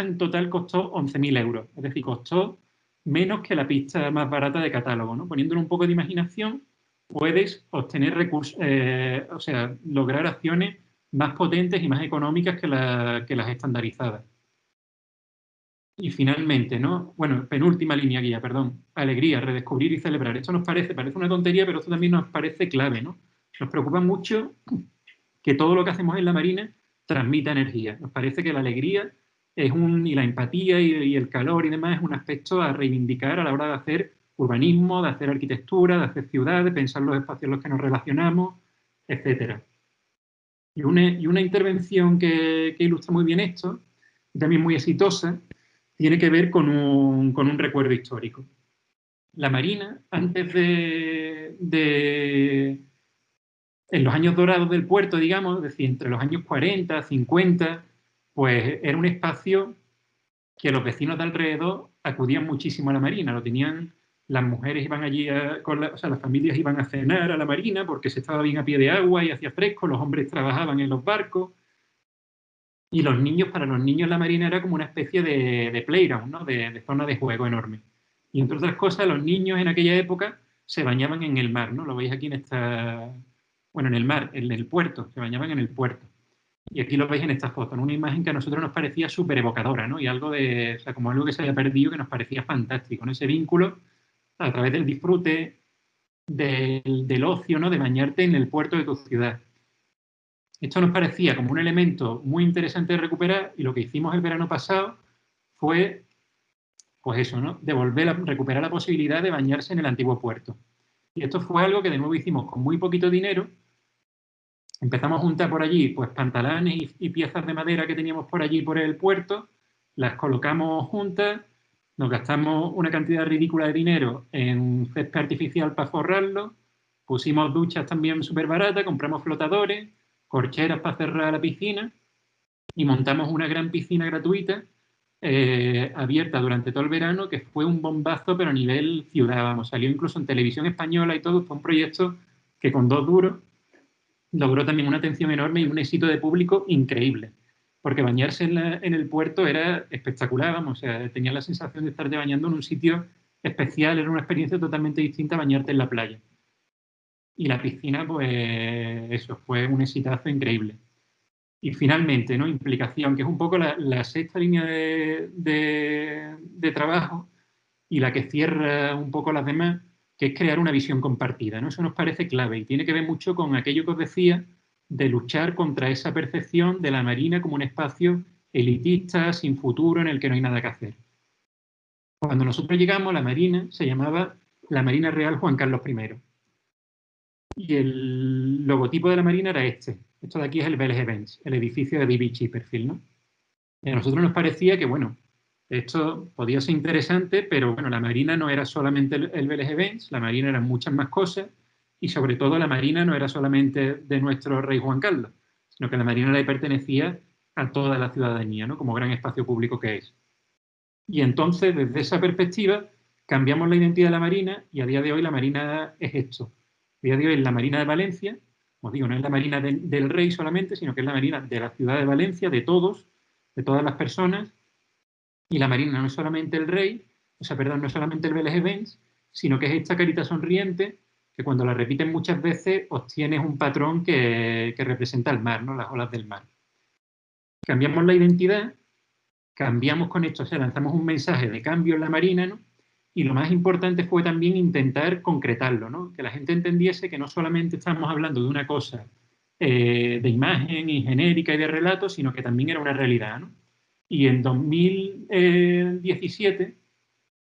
en total costó 11.000 euros, es decir, costó menos que la pista más barata de catálogo, ¿no? Poniéndole un poco de imaginación, puedes obtener recursos, o sea, lograr acciones más potentes y más económicas que las estandarizadas. Y finalmente, ¿no? Bueno, penúltima línea guía, perdón. Alegría, redescubrir y celebrar. Esto nos parece una tontería, pero esto también nos parece clave, ¿no? Nos preocupa mucho que todo lo que hacemos en la Marina transmita energía. Nos parece que la alegría y la empatía y el calor y demás es un aspecto a reivindicar a la hora de hacer urbanismo, de hacer arquitectura, de hacer ciudad, de pensar los espacios en los que nos relacionamos, etc. Y una intervención que ilustra muy bien esto, y también muy exitosa, tiene que ver con un recuerdo histórico. La Marina, antes en los años dorados del puerto, digamos, es decir, entre los años 40, 50, pues era un espacio que los vecinos de alrededor acudían muchísimo a la Marina. Lo tenían, las mujeres iban allí, o sea, las familias iban a cenar a la Marina porque se estaba bien a pie de agua y hacía fresco, los hombres trabajaban en los barcos. Y los niños, para los niños la Marina era como una especie de playground, ¿no? De zona de juego enorme. Y entre otras cosas, los niños en aquella época se bañaban en el mar, ¿no? Lo veis aquí bueno, en el mar, en el puerto, se bañaban en el puerto. Y aquí lo veis en esta foto, ¿no? Una imagen que a nosotros nos parecía súper evocadora, ¿no? Y algo o sea, como algo que se había perdido que nos parecía fantástico, ¿no? Ese vínculo a través del disfrute, del ocio, ¿no? De bañarte en el puerto de tu ciudad. Esto nos parecía como un elemento muy interesante de recuperar y lo que hicimos el verano pasado fue, pues eso, ¿no? Recuperar la posibilidad de bañarse en el antiguo puerto. Y esto fue algo que de nuevo hicimos con muy poquito dinero. Empezamos a juntar por allí pues pantalanes y piezas de madera que teníamos por allí por el puerto, las colocamos juntas, nos gastamos una cantidad ridícula de dinero en césped artificial para forrarlo, pusimos duchas también súper baratas, compramos flotadores, corcheras para cerrar la piscina y montamos una gran piscina gratuita abierta durante todo el verano, que fue un bombazo, pero a nivel ciudad, vamos, salió incluso en televisión española y todo. Fue un proyecto que con 2 duros logró también una atención enorme y un éxito de público increíble, porque bañarse en el puerto era espectacular, vamos, o sea, tenía la sensación de estarte bañando en un sitio especial, era una experiencia totalmente distinta a bañarte en la playa. Y la piscina, pues eso, fue un exitazo increíble. Y finalmente, ¿no? Implicación, que es un poco la sexta línea de trabajo y la que cierra un poco las demás, que es crear una visión compartida, ¿no? Eso nos parece clave y tiene que ver mucho con aquello que os decía de luchar contra esa percepción de la Marina como un espacio elitista, sin futuro, en el que no hay nada que hacer. Cuando nosotros llegamos, la Marina se llamaba la Marina Real Juan Carlos I. Y el logotipo de la Marina era este. Esto de aquí es el Vélez Events, el edificio de David Chipperfield, ¿no? Y a nosotros nos parecía que, bueno, esto podía ser interesante, pero bueno, la Marina no era solamente el Vélez Events, la Marina eran muchas más cosas y sobre todo la Marina no era solamente de nuestro rey Juan Carlos, sino que la Marina le pertenecía a toda la ciudadanía, ¿no? Como gran espacio público que es. Y entonces, desde esa perspectiva, cambiamos la identidad de la Marina y a día de hoy la Marina es esto. A día de hoy es la Marina de Valencia, os digo, no es la Marina del rey solamente, sino que es la Marina de la ciudad de Valencia, de todos, de todas las personas. Y la Marina no es solamente el rey, no es solamente el Vélez Events, sino que es esta carita sonriente que cuando la repiten muchas veces obtienes un patrón que representa el mar, ¿no? Las olas del mar. Cambiamos la identidad cambiamos con esto, o sea, lanzamos un mensaje de cambio en la Marina, ¿no? Y lo más importante fue también intentar concretarlo, ¿no? Que la gente entendiese que no solamente estábamos hablando de una cosa de imagen y genérica y de relato, sino que también era una realidad, ¿no? Y en 2017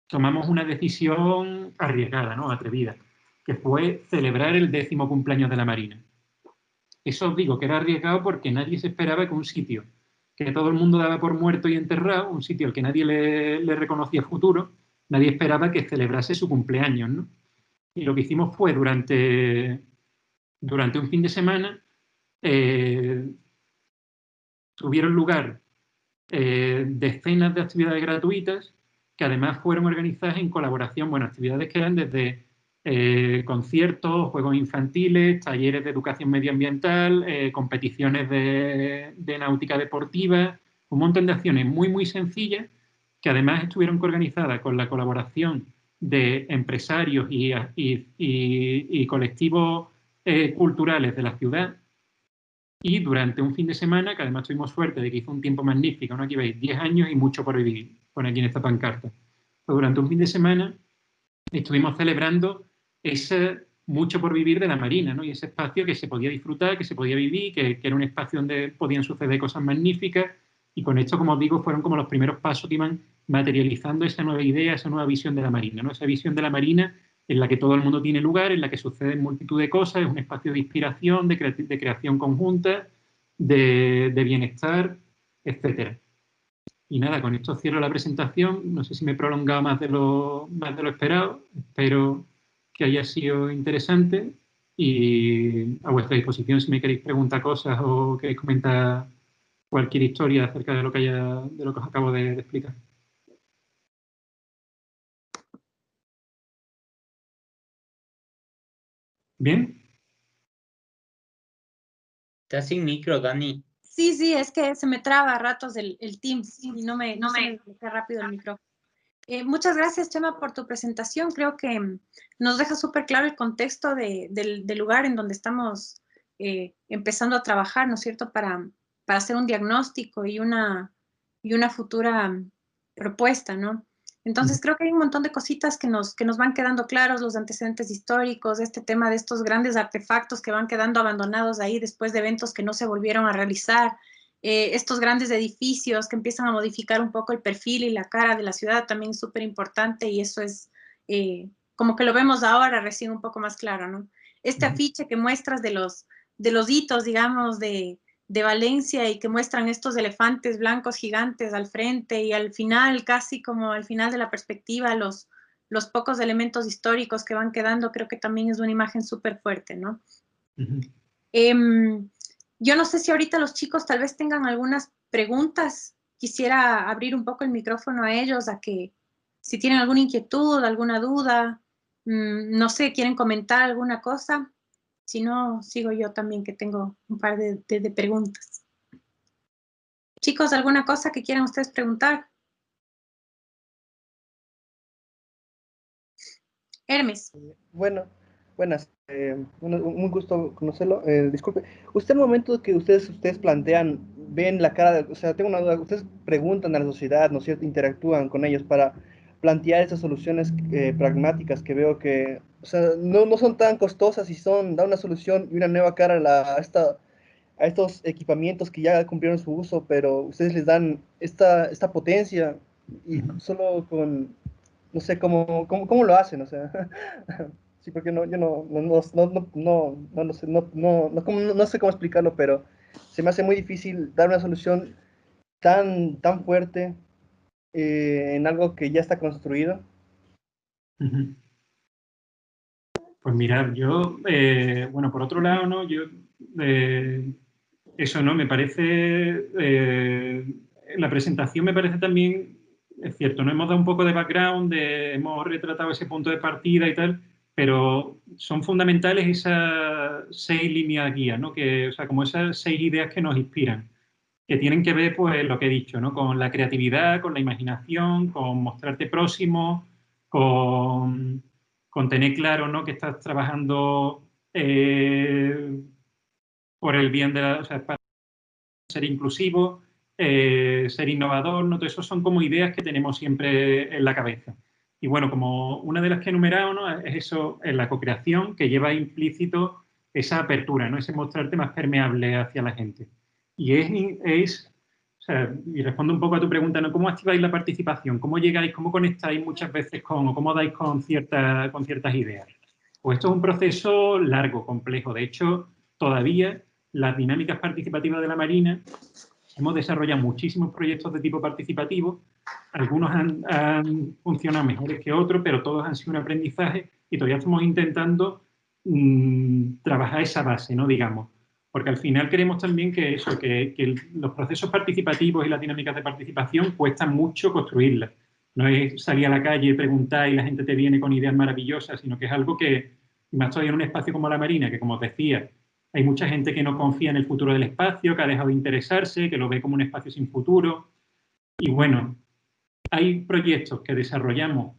tomamos una decisión arriesgada, ¿no? Atrevida, que fue celebrar el 10º cumpleaños de la Marina. Eso os digo que era arriesgado porque nadie se esperaba que un sitio que todo el mundo daba por muerto y enterrado, un sitio al que nadie le reconocía futuro, nadie esperaba que celebrase su cumpleaños, ¿no? Y lo que hicimos fue, durante un fin de semana, tuvieron lugar decenas de actividades gratuitas que además fueron organizadas en colaboración, bueno, actividades que eran desde conciertos, juegos infantiles, talleres de educación medioambiental, competiciones de náutica deportiva, un montón de acciones muy, muy sencillas que además estuvieron organizadas con la colaboración de empresarios y colectivos culturales de la ciudad. Y durante un fin de semana, que además tuvimos suerte de que hizo un tiempo magnífico, ¿no? Aquí veis, 10 años y mucho por vivir, pone aquí en esta pancarta. Pues durante un fin de semana estuvimos celebrando ese mucho por vivir de la Marina, ¿no? Y ese espacio que se podía disfrutar, que se podía vivir, que era un espacio donde podían suceder cosas magníficas. Y con esto, como os digo, fueron como los primeros pasos que iban materializando esa nueva idea, esa nueva visión de la Marina, ¿no? Esa visión de la Marina en la que todo el mundo tiene lugar, en la que suceden multitud de cosas, es un espacio de inspiración, de creación conjunta, de bienestar, etc. Y nada, con esto cierro la presentación. No sé si me he prolongado más de lo esperado. Espero que haya sido interesante y a vuestra disposición si me queréis preguntar cosas o queréis comentar cualquier historia acerca de lo que os acabo de explicar. ¿Bien? Estás sin micro, Dani. Sí, es que se me traba a ratos el Teams y no se me desbloquea rápido el micrófono. Muchas gracias, Chema, por tu presentación. Creo que nos deja súper claro el contexto del lugar en donde estamos empezando a trabajar, ¿no es cierto?, para hacer un diagnóstico y una futura propuesta, ¿no? Entonces, creo que hay un montón de cositas que nos van quedando claros, los antecedentes históricos, este tema de estos grandes artefactos que van quedando abandonados ahí después de eventos que no se volvieron a realizar, estos grandes edificios que empiezan a modificar un poco el perfil y la cara de la ciudad también es súper importante y eso es como que lo vemos ahora recién un poco más claro, ¿no? Este afiche que muestras de los hitos, digamos, de Valencia y que muestran estos elefantes blancos gigantes al frente y al final, casi como al final de la perspectiva, los pocos elementos históricos que van quedando, creo que también es una imagen súper fuerte, ¿no? Yo no sé si ahorita los chicos tal vez tengan algunas preguntas. Quisiera abrir un poco el micrófono a ellos, a que si tienen alguna inquietud, alguna duda, no sé, quieren comentar alguna cosa. Si no, sigo yo también, que tengo un par de preguntas. Chicos, ¿alguna cosa que quieran ustedes preguntar? Hermes. Buenas. Un gusto conocerlo. Disculpe, usted al momento que ustedes plantean, ven la cara, o sea, tengo una duda, ustedes preguntan a la sociedad, ¿no es cierto?, interactúan con ellos para plantear esas soluciones pragmáticas que veo que, o sea, no son tan costosas y da una solución y una nueva cara a estos equipamientos que ya cumplieron su uso, pero ustedes les dan esta potencia y solo con, no sé cómo lo hacen, o sea. Sí, porque yo no sé, no sé cómo explicarlo, pero se me hace muy difícil dar una solución tan fuerte en algo que ya está construido. Pues mirad, yo, bueno, por otro lado, ¿no? Yo, eso, ¿no? Me parece, la presentación me parece también, es cierto, ¿no? Hemos dado un poco de background, hemos retratado ese punto de partida y tal, pero son fundamentales esas 6 líneas guía, ¿no? O sea, como esas 6 ideas que nos inspiran, que tienen que ver, pues, lo que he dicho, ¿no? Con la creatividad, con la imaginación, con mostrarte próximo, con tener claro, ¿no?, que estás trabajando por el bien de o sea, para ser inclusivo, ser innovador, ¿no? Todo eso son como ideas que tenemos siempre en la cabeza. Y bueno, como una de las que he enumerado, ¿no? Es eso, en la co-creación, que lleva implícito esa apertura, ¿no? Ese mostrarte más permeable hacia la gente. Y o sea, y respondo un poco a tu pregunta, ¿no? ¿Cómo activáis la participación? ¿Cómo llegáis, cómo conectáis muchas veces o cómo dais con ciertas ideas? Pues esto es un proceso largo, complejo. De hecho, todavía las dinámicas participativas de la Marina, hemos desarrollado muchísimos proyectos de tipo participativo. Algunos han funcionado mejores que otros, pero todos han sido un aprendizaje y todavía estamos intentando trabajar esa base, ¿no? Digamos. Porque al final queremos también que los procesos participativos y las dinámicas de participación cuestan mucho construirlas. No es salir a la calle y preguntar y la gente te viene con ideas maravillosas, sino que es algo que, y más todavía en un espacio como la Marina, que como os decía, hay mucha gente que no confía en el futuro del espacio, que ha dejado de interesarse, que lo ve como un espacio sin futuro. Y bueno, hay proyectos que desarrollamos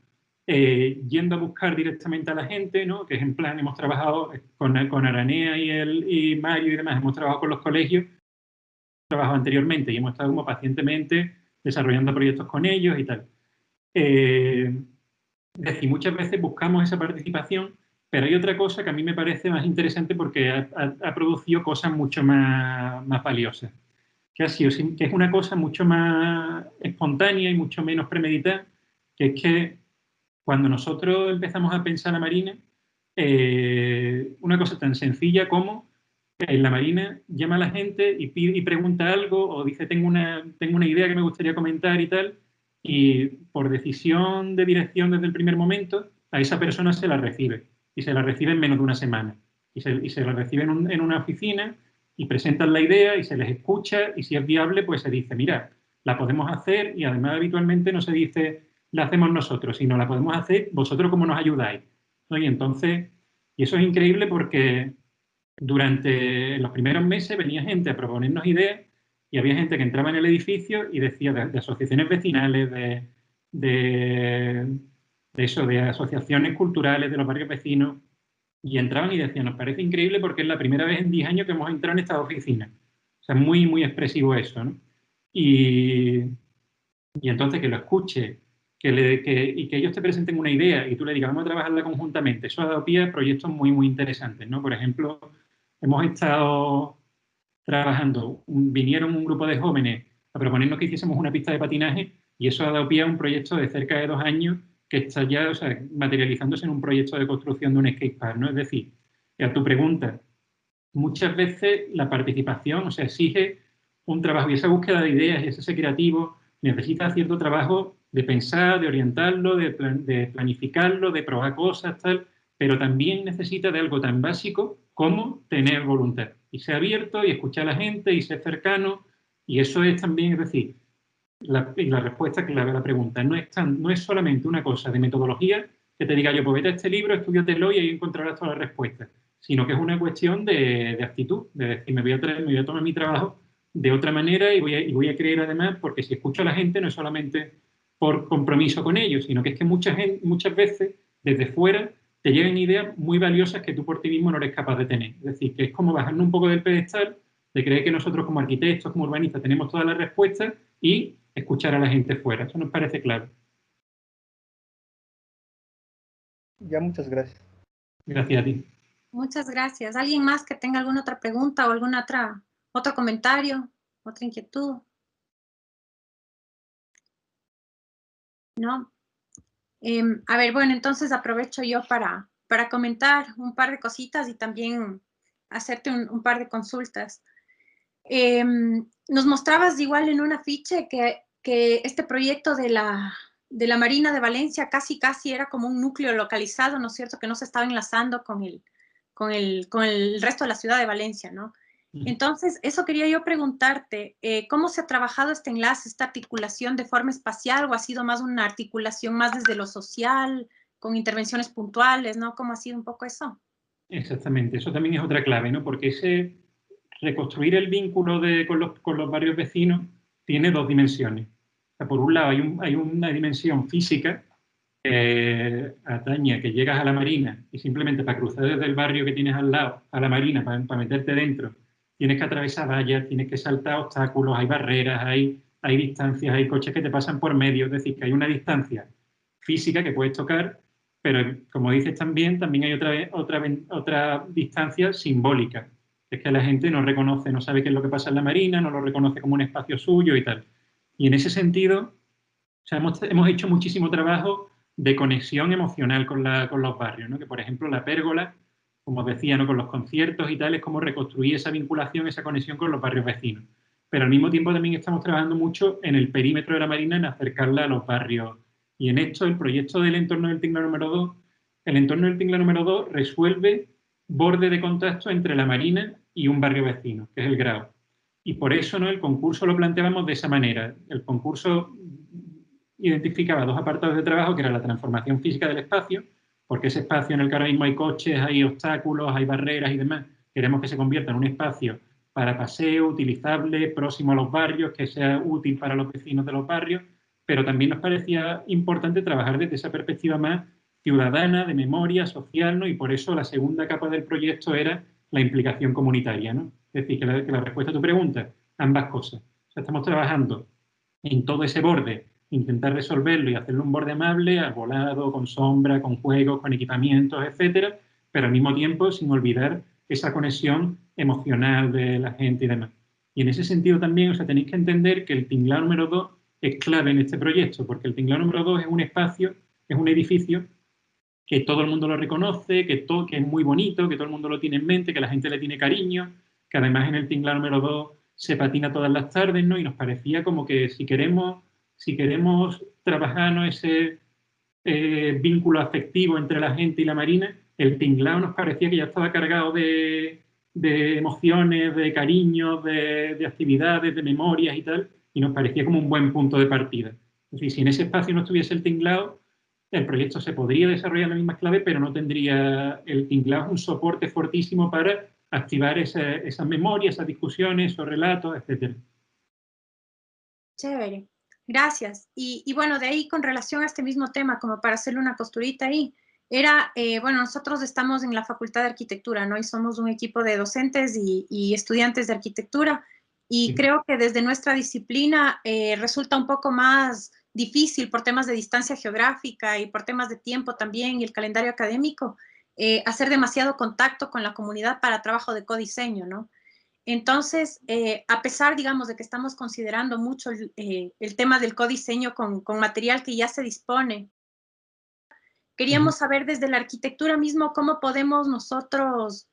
yendo a buscar directamente a la gente, ¿no? Que es en plan, hemos trabajado con Aranea y Mario y demás, hemos trabajado con los colegios, hemos trabajado anteriormente y hemos estado como pacientemente desarrollando proyectos con ellos y tal. Es decir, muchas veces buscamos esa participación, pero hay otra cosa que a mí me parece más interesante porque ha producido cosas mucho más valiosas, que es una cosa mucho más espontánea y mucho menos premeditada, que es que cuando nosotros empezamos a pensar la Marina, una cosa tan sencilla como en la Marina llama a la gente y pregunta algo o dice tengo una idea que me gustaría comentar y tal, y por decisión de dirección desde el primer momento a esa persona se la recibe y se la recibe en menos de una semana y se la recibe en una oficina y presentan la idea y se les escucha y si es viable pues se dice mira, la podemos hacer y además habitualmente no se dice la hacemos nosotros, sino la podemos hacer vosotros como nos ayudáis, ¿no? Y entonces, y eso es increíble porque durante los primeros meses venía gente a proponernos ideas y había gente que entraba en el edificio y decía de asociaciones vecinales, de asociaciones culturales, de los barrios vecinos, y entraban y decían, nos parece increíble porque es la primera vez en 10 años que hemos entrado en esta oficina. O sea, muy, muy expresivo eso, ¿no? Y entonces que lo escuche, y que ellos te presenten una idea y tú le digas, vamos a trabajarla conjuntamente, eso ha dado pie a proyectos muy, muy interesantes, ¿no? Por ejemplo, hemos estado trabajando, vinieron un grupo de jóvenes a proponernos que hiciésemos una pista de patinaje y eso ha dado pie a un proyecto de cerca de 2 años que está ya, o sea, materializándose en un proyecto de construcción de un skatepark, ¿no? Es decir, a tu pregunta, muchas veces la participación, o sea, exige un trabajo y esa búsqueda de ideas y ese creativo necesita cierto trabajo de pensar, de orientarlo, de planificarlo, de probar cosas, tal, pero también necesita de algo tan básico como tener voluntad y ser abierto y escuchar a la gente y ser cercano y eso es también, es decir, la respuesta clave a la pregunta no es solamente una cosa de metodología que te diga yo, pues vete a este libro, estudiatelo y ahí encontrarás todas las respuestas, sino que es una cuestión de actitud, de decir, me voy a tomar mi trabajo de otra manera y voy a creer además, porque si escucho a la gente no es solamente por compromiso con ellos, sino que es que muchas veces desde fuera te llegan ideas muy valiosas que tú por ti mismo no eres capaz de tener. Es decir, que es como bajarnos un poco del pedestal de creer que nosotros como arquitectos, como urbanistas, tenemos todas las respuestas y escuchar a la gente fuera. Eso nos parece claro. Ya, muchas gracias. Gracias a ti. Muchas gracias. ¿Alguien más que tenga alguna otra pregunta o algún otro comentario, otra inquietud? ¿No? A ver, bueno, entonces aprovecho yo para comentar un par de cositas y también hacerte un par de consultas. Nos mostrabas igual en un afiche que este proyecto de la Marina de Valencia casi era como un núcleo localizado, ¿no es cierto? Que no se estaba enlazando con el resto de la ciudad de Valencia, ¿no? Entonces, eso quería yo preguntarte, ¿cómo se ha trabajado este enlace, esta articulación de forma espacial o ha sido más una articulación más desde lo social, con intervenciones puntuales, ¿no? ¿Cómo ha sido un poco eso? Exactamente, eso también es otra clave, ¿no? Porque reconstruir el vínculo con los barrios vecinos tiene 2 dimensiones. O sea, por un lado hay una dimensión física atañe que llegas a la Marina y simplemente para cruzar desde el barrio que tienes al lado a la Marina, para meterte dentro, tienes que atravesar vallas, tienes que saltar obstáculos, hay barreras, hay distancias, hay coches que te pasan por medio, es decir, que hay una distancia física que puedes tocar, pero como dices también hay otra distancia simbólica. Es que la gente no reconoce, no sabe qué es lo que pasa en la Marina, no lo reconoce como un espacio suyo y tal. Y en ese sentido, o sea, hemos hecho muchísimo trabajo de conexión emocional con los barrios, ¿no? Que, por ejemplo, la pérgola, como os decía, ¿no? Con los conciertos y tal, es como reconstruir esa vinculación, esa conexión con los barrios vecinos. Pero al mismo tiempo también estamos trabajando mucho en el perímetro de la Marina, en acercarla a los barrios. Y en esto, el proyecto del entorno del Tinglao número 2, el entorno del Tinglao número 2 resuelve borde de contacto entre la Marina y un barrio vecino, que es el Grao. Y por eso, ¿no? El concurso lo planteábamos de esa manera. El concurso identificaba dos apartados de trabajo, que era la transformación física del espacio, porque ese espacio en el que ahora mismo hay coches, hay obstáculos, hay barreras y demás, queremos que se convierta en un espacio para paseo, utilizable, próximo a los barrios, que sea útil para los vecinos de los barrios, pero también nos parecía importante trabajar desde esa perspectiva más ciudadana, de memoria social, ¿no? Y por eso la segunda capa del proyecto era la implicación comunitaria, ¿no? Es decir, que la respuesta a tu pregunta, ambas cosas. O sea, estamos trabajando en todo ese borde, intentar resolverlo y hacerlo un borde amable, arbolado, con sombra, con juegos, con equipamientos, etcétera, pero al mismo tiempo sin olvidar esa conexión emocional de la gente y demás. Y en ese sentido también, o sea, tenéis que entender que el Tinglao número 2 es clave en este proyecto, porque el Tinglao número 2 es un espacio, es un edificio que todo el mundo lo reconoce, que es muy bonito, que todo el mundo lo tiene en mente, que la gente le tiene cariño, que además en el Tinglao número 2 se patina todas las tardes, ¿no? Y nos parecía como que si queremos trabajar, ¿no? ese vínculo afectivo entre la gente y la Marina, el Tinglao nos parecía que ya estaba cargado de emociones, de cariños, de actividades, de memorias y tal, y nos parecía como un buen punto de partida. Es decir, si en ese espacio no estuviese el Tinglao, el proyecto se podría desarrollar en la misma clave, pero no tendría el Tinglao un soporte fortísimo para activar esas memorias, esas discusiones, esos relatos, etc. Chévere, gracias. Y bueno, de ahí con relación a este mismo tema, como para hacerle una costurita ahí, era, bueno, nosotros estamos en la Facultad de Arquitectura, ¿no? Y somos un equipo de docentes y estudiantes de arquitectura, y Sí. creo que desde nuestra disciplina resulta un poco más difícil por temas de distancia geográfica y por temas de tiempo también y el calendario académico, hacer demasiado contacto con la comunidad para trabajo de codiseño, ¿no? Entonces, a pesar, digamos, de que estamos considerando mucho el tema del codiseño con material que ya se dispone, queríamos saber desde la arquitectura mismo cómo podemos nosotros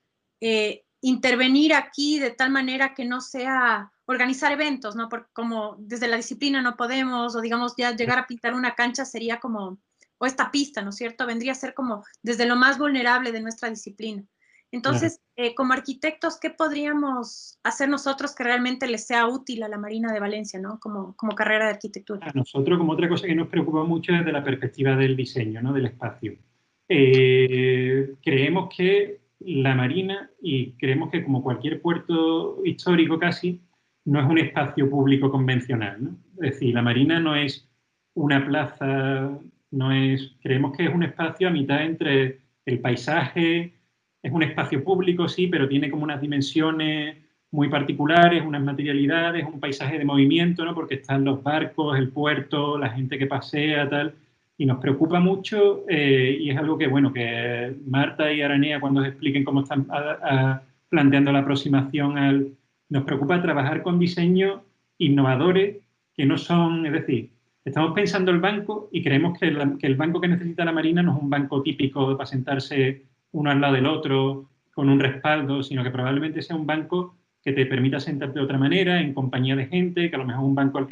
intervenir aquí de tal manera que no sea organizar eventos, ¿no? Porque como desde la disciplina no podemos, o digamos ya llegar a pintar una cancha sería como, o esta pista, ¿no es cierto? Vendría a ser como desde lo más vulnerable de nuestra disciplina. Entonces, como arquitectos, ¿qué podríamos hacer nosotros que realmente les sea útil a la Marina de Valencia, ¿no? Como carrera de arquitectura. A nosotros, como otra cosa que nos preocupa mucho es de la perspectiva del diseño, ¿no? Del espacio. Creemos que la Marina, y creemos que como cualquier puerto histórico casi, no es un espacio público convencional, ¿no? Es decir, la Marina no es una plaza, creemos que es un espacio a mitad entre el paisaje, es un espacio público, sí, pero tiene como unas dimensiones muy particulares, unas materialidades, un paisaje de movimiento, ¿no? Porque están los barcos, el puerto, la gente que pasea, tal, y nos preocupa mucho y es algo que, bueno, que Marta y Aranea cuando os expliquen cómo están planteando la aproximación nos preocupa trabajar con diseños innovadores que no son, es decir, estamos pensando el banco y creemos que el banco que necesita la Marina no es un banco típico para sentarse uno al lado del otro con un respaldo, sino que probablemente sea un banco que te permita sentarte de otra manera, en compañía de gente, que a lo mejor un banco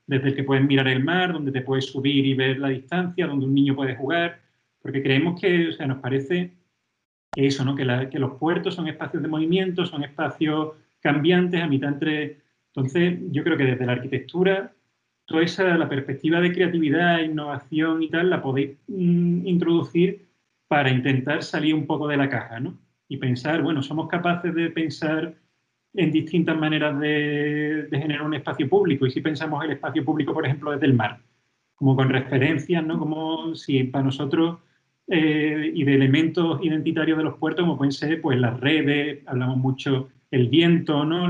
desde el que puedes mirar el mar, donde te puedes subir y ver la distancia, donde un niño puede jugar, porque creemos que, o sea, nos parece que eso, ¿no? Que los puertos son espacios de movimiento, son espacios cambiantes a mitad entre... Entonces, yo creo que desde la arquitectura, toda la perspectiva de creatividad, innovación y tal, la podéis introducir para intentar salir un poco de la caja, ¿no? Y pensar, bueno, somos capaces de pensar en distintas maneras de generar un espacio público. Y si pensamos el espacio público, por ejemplo, desde el mar, como con referencias, ¿no? Como si para nosotros, y de elementos identitarios de los puertos, como pueden ser pues, las redes, hablamos mucho el viento, ¿no?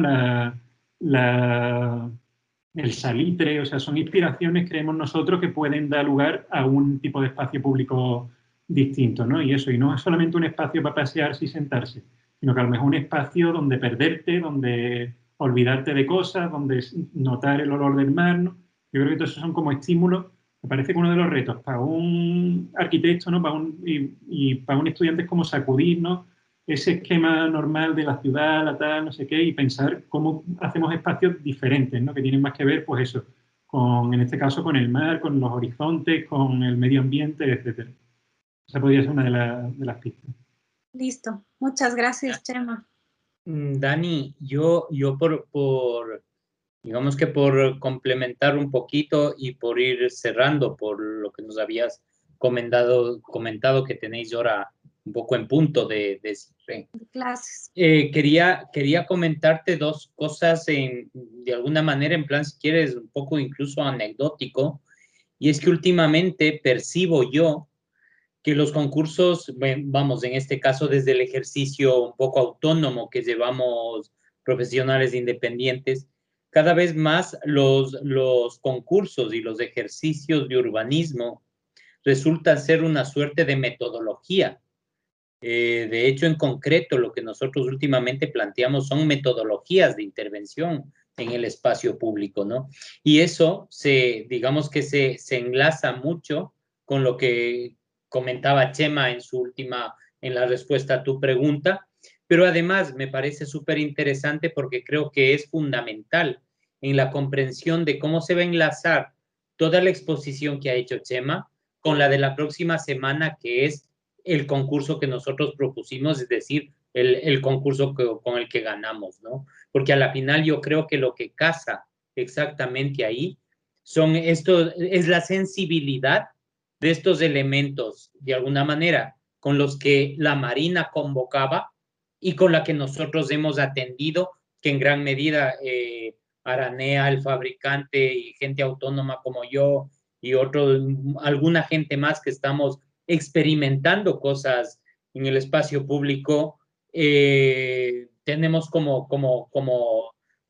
El salitre, o sea, son inspiraciones, creemos nosotros, que pueden dar lugar a un tipo de espacio público distinto, ¿no? Y eso, y no es solamente un espacio para pasearse y sentarse, sino que a lo mejor un espacio donde perderte, donde olvidarte de cosas, donde notar el olor del mar, ¿no? Yo creo que todos esos son como estímulos. Me parece que uno de los retos para un arquitecto, ¿no? Y para un estudiante es como sacudir, ¿no? Ese esquema normal de la ciudad, la tal, no sé qué, y pensar cómo hacemos espacios diferentes, ¿no? Que tienen más que ver, pues eso, en este caso, con el mar, con los horizontes, con el medio ambiente, etc. Esa podría ser una de las pistas. Listo. Muchas gracias, Chema. Dani, yo digamos que por complementar un poquito y por ir cerrando por lo que nos habías comentado que tenéis ahora un poco en punto de cierre. Clases. Quería comentarte dos cosas de alguna manera, en plan, si quieres, un poco incluso anecdótico, y es que últimamente percibo yo que los concursos, vamos, en este caso desde el ejercicio un poco autónomo que llevamos profesionales independientes, cada vez más los concursos y los ejercicios de urbanismo resultan ser una suerte de metodología. De hecho, en concreto, lo que nosotros últimamente planteamos son metodologías de intervención en el espacio público, ¿no? Y eso digamos que se enlaza mucho con lo que comentaba Chema en la respuesta a tu pregunta, pero además me parece súper interesante porque creo que es fundamental en la comprensión de cómo se va a enlazar toda la exposición que ha hecho Chema con la de la próxima semana, que es el concurso que nosotros propusimos, es decir, el concurso con el que ganamos, ¿no? Porque a la final yo creo que lo que casa exactamente ahí es la sensibilidad de estos elementos, de alguna manera, con los que la Marina convocaba y con la que nosotros hemos atendido, que en gran medida Aranea, el fabricante, y gente autónoma como yo, y alguna gente más que estamos experimentando cosas en el espacio público, tenemos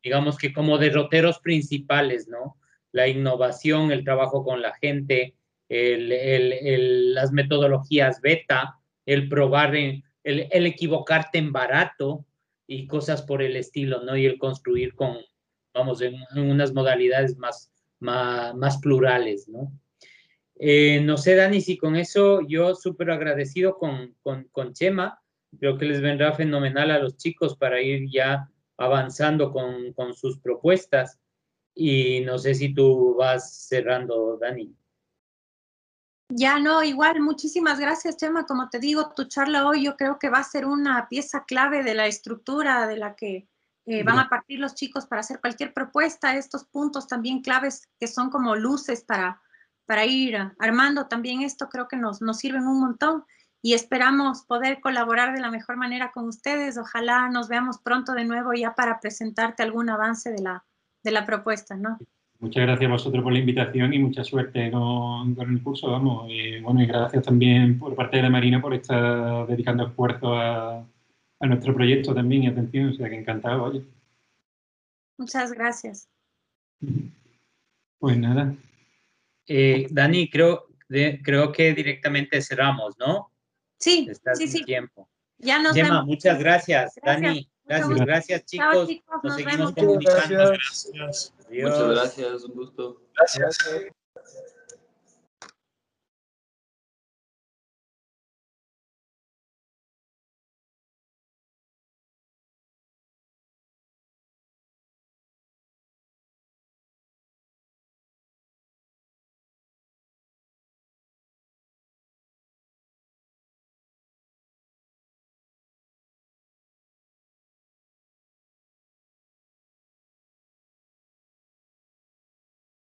digamos que como derroteros principales, ¿no? La innovación, el trabajo con la gente, las metodologías beta, el probar, el equivocarte en barato y cosas por el estilo, ¿no? Y el construir vamos, en unas modalidades más plurales, ¿no? No sé, Dani, si con eso yo súper agradecido con Chema. Creo que les vendrá fenomenal a los chicos para ir ya avanzando con sus propuestas. Y no sé si tú vas cerrando, Dani. Ya no, igual, muchísimas gracias, Chema. Como te digo, tu charla hoy yo creo que va a ser una pieza clave de la estructura de la que van a partir los chicos para hacer cualquier propuesta. Estos puntos también claves que son como luces para ir armando también esto, creo que nos sirven un montón y esperamos poder colaborar de la mejor manera con ustedes. Ojalá nos veamos pronto de nuevo ya para presentarte algún avance de la propuesta, ¿no? Muchas gracias a vosotros por la invitación y mucha suerte con el curso, vamos. Y bueno, y gracias también por parte de la Marina por estar dedicando esfuerzo a nuestro proyecto también y atención, o sea que encantado, oye. Muchas gracias. Pues nada. Dani, creo que directamente cerramos, ¿no? Sí, Estás sí, sin sí. tiempo. Ya nos Chema, vemos. muchas gracias. Gracias. Dani, gracias, chicos. Chao, chicos, Nos seguimos vemos. comunicando. Gracias. Adiós. Muchas gracias, un gusto. Gracias.